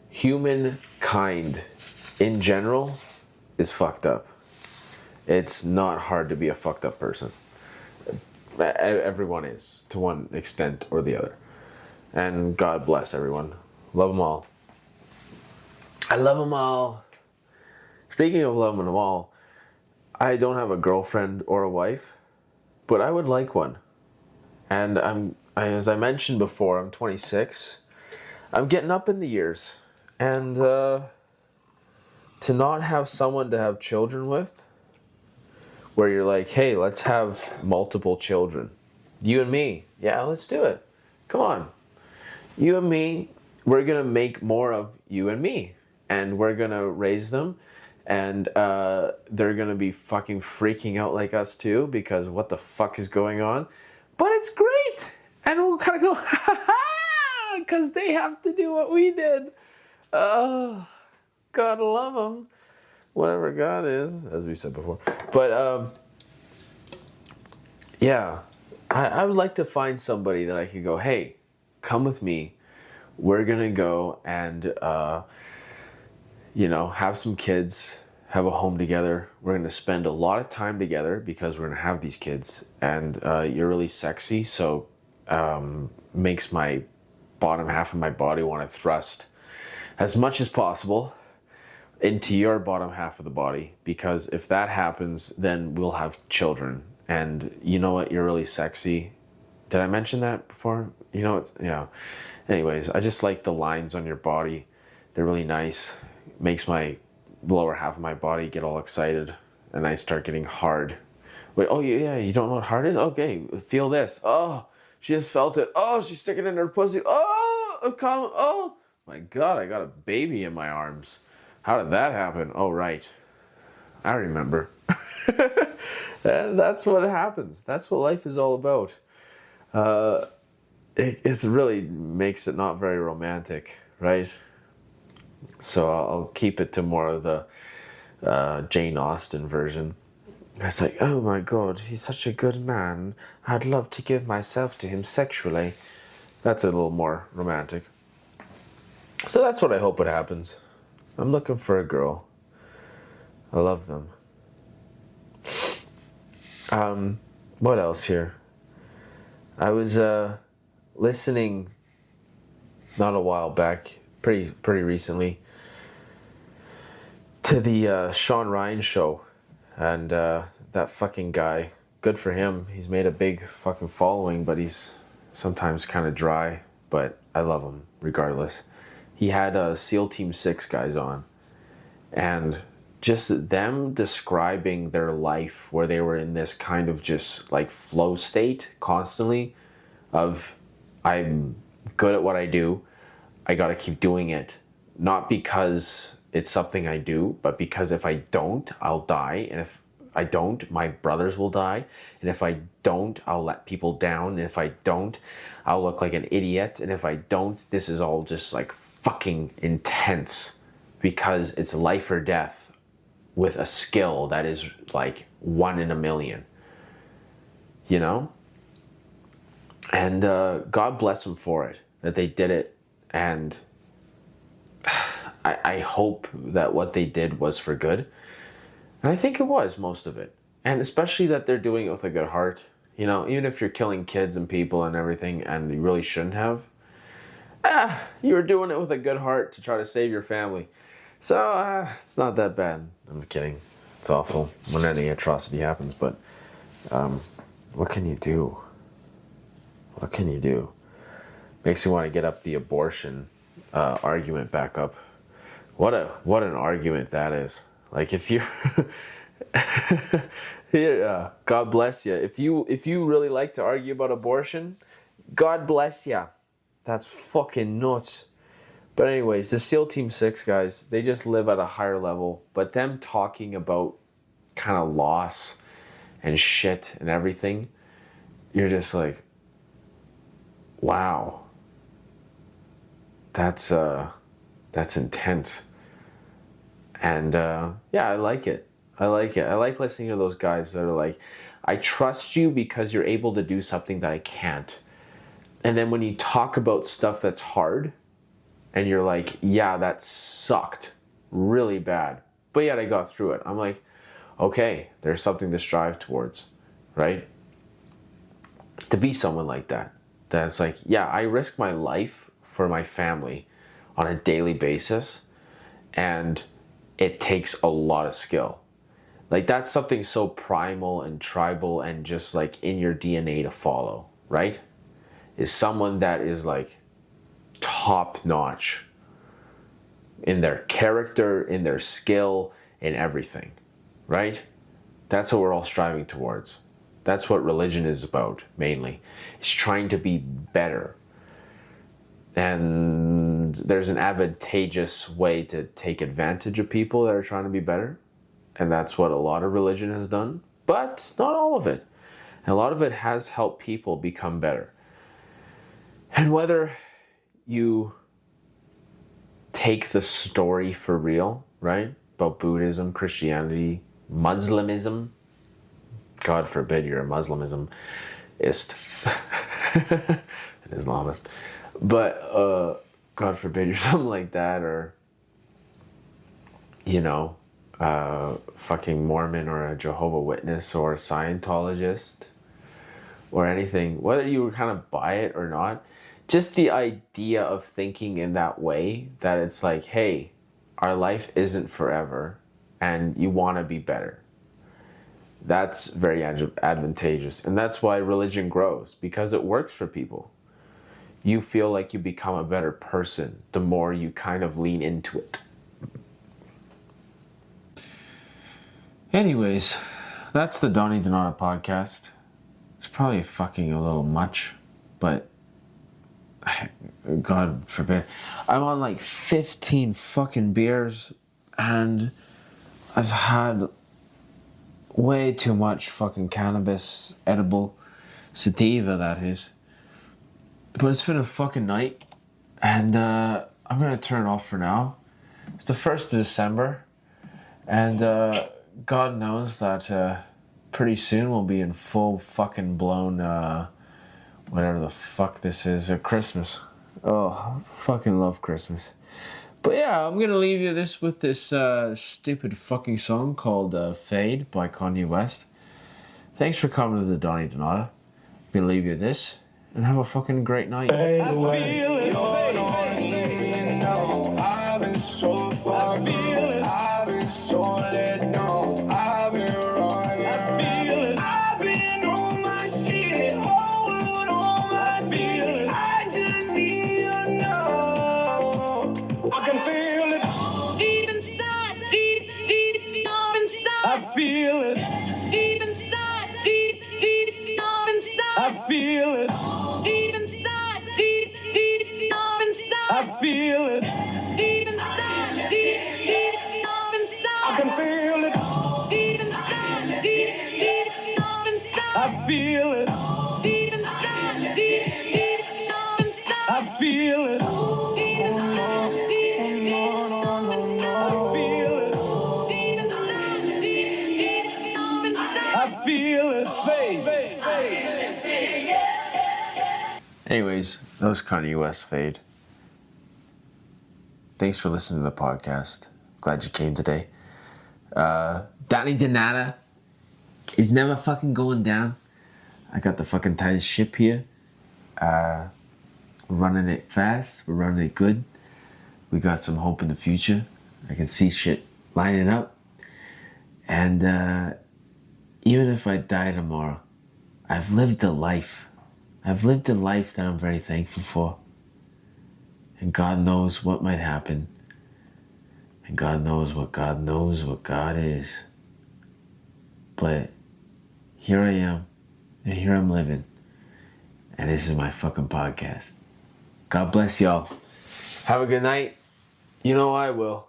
humankind in general is fucked up. It's not hard to be a fucked up person. Everyone is, to one extent or the other. And God bless everyone. Love them all. I love them all. Speaking of loving them all, I don't have a girlfriend or a wife, but I would like one. And as I mentioned before, I'm 26. I'm getting up in the years. And to not have someone to have children with, where you're like, hey, let's have multiple children. You and me. Yeah, let's do it. Come on. You and me, we're going to make more of you and me. And we're going to raise them. And they're going to be fucking freaking out like us too, because what the fuck is going on? But it's great. And we'll kind of go, ha ha, because they have to do what we did. God love them. Whatever God is, as we said before. But yeah, I would like to find somebody that I could go, hey, come with me. We're going to go and have some kids, have a home together. We're going to spend a lot of time together because we're going to have these kids. And you're really sexy, so makes my bottom half of my body want to thrust as much as possible into your bottom half of the body. Because if that happens, then we'll have children. And you know what? You're really sexy. Did I mention that before? Yeah. Anyways, I just like the lines on your body. They're really nice. makes my lower half of my body get all excited, and I start getting hard. Wait, oh yeah, you don't know what hard is? Okay, feel this. Oh, she just felt it. Oh, she's sticking it in her pussy. Oh, come. Oh, my God, I got a baby in my arms. How did that happen? Oh, right. I remember. And that's what happens. That's what life is all about. It really makes it not very romantic, right? So I'll keep it to more of the Jane Austen version. It's like, oh my God, he's such a good man. I'd love to give myself to him sexually. That's a little more romantic. So that's what I hope it happens. I'm looking for a girl. I love them. What else here? I was listening not a while back, pretty recently, to the Sean Ryan show, and that fucking guy, good for him. He's made a big fucking following, but he's sometimes kind of dry, but I love him regardless. He had SEAL Team 6 guys on, and just them describing their life where they were in this kind of just like flow state constantly of, I'm good at what I do, I gotta keep doing it, not because it's something I do, but because if I don't, I'll die, and if I don't, my brothers will die, and if I don't, I'll let people down, and if I don't, I'll look like an idiot, and if I don't, this is all just like fucking intense, because it's life or death with a skill that is like 1 in a million, you know? And God bless them for it, that they did it. And I hope that what they did was for good. And I think it was, most of it. And especially that they're doing it with a good heart. You know, even if you're killing kids and people and everything, and you really shouldn't have, you were doing it with a good heart to try to save your family. So it's not that bad. I'm kidding. It's awful when any atrocity happens, but what can you do? What can you do? Makes me want to get up the abortion argument back up. What an argument that is. Like, if you're yeah, God bless you. If you really like to argue about abortion, God bless you. That's fucking nuts. But anyways, the SEAL Team 6 guys, they just live at a higher level. But them talking about kind of loss and shit and everything, you're just like, wow. That's intense. And yeah, I like it. I like it. I like listening to those guys that are like, I trust you because you're able to do something that I can't. And then when you talk about stuff that's hard, and you're like, yeah, that sucked really bad, but yet I got through it. I'm like, okay, there's something to strive towards, right? To be someone like that. That's like, yeah, I risk my life for my family on a daily basis, and it takes a lot of skill. Like, that's something so primal and tribal and just like in your DNA to follow, right? Is someone that is like top notch in their character, in their skill, in everything, right? That's what we're all striving towards. That's what religion is about, mainly. It's trying to be better. And there's an advantageous way to take advantage of people that are trying to be better. And that's what a lot of religion has done. But not all of it. And a lot of it has helped people become better. And whether you take the story for real, right? About Buddhism, Christianity, Muslimism. God forbid you're a Muslimismist. An Islamist. But God forbid you're something like that, or, you know, fucking Mormon or a Jehovah's Witness or a Scientologist or anything. Whether you kind of buy it or not, just the idea of thinking in that way, that it's like, hey, our life isn't forever and you want to be better. That's very advantageous. And that's why religion grows, because it works for people. You feel like you become a better person the more you kind of lean into it. Anyways, that's the Donny Donata podcast. It's probably fucking a little much, but God forbid. I'm on like 15 fucking beers and I've had way too much fucking cannabis, edible, sativa that is. But it's been a fucking night and I'm gonna turn it off for now. It's the 1st of December and God knows that pretty soon we'll be in full fucking blown whatever the fuck this is, Christmas. Oh, fucking love Christmas. But yeah, I'm gonna leave you with this stupid fucking song called Fade by Kanye West. Thanks for coming to the Donny Donata. I'm gonna leave you this and have a fucking great night. I feel it fading. I've been so far. I feel it. I've been so let down. I've been wrong. I feel it. I've been on my shit. Hold on my feet. I just need to know. I can feel it. Deep inside, deep inside. I feel it. Deep inside, deep inside. I feel it. Deep inside, deep inside. I feel it. Deep inside, deep inside. I can feel it. Deep inside, deep inside. I feel it. Deep inside, deep inside. I feel it. Deep inside, deep inside. I feel it. Deep inside, deep inside. I feel it. Fade. Anyways, that was Kanye West Fade. Thanks for listening to the podcast. Glad you came today. Donny Donata is never fucking going down. I got the fucking tightest ship here. We're running it fast. We're running it good. We got some hope in the future. I can see shit lining up. And even if I die tomorrow, I've lived a life. I've lived a life that I'm very thankful for. And God knows what might happen. And God knows what God is. But here I am. And here I'm living. And this is my fucking podcast. God bless y'all. Have a good night. You know I will.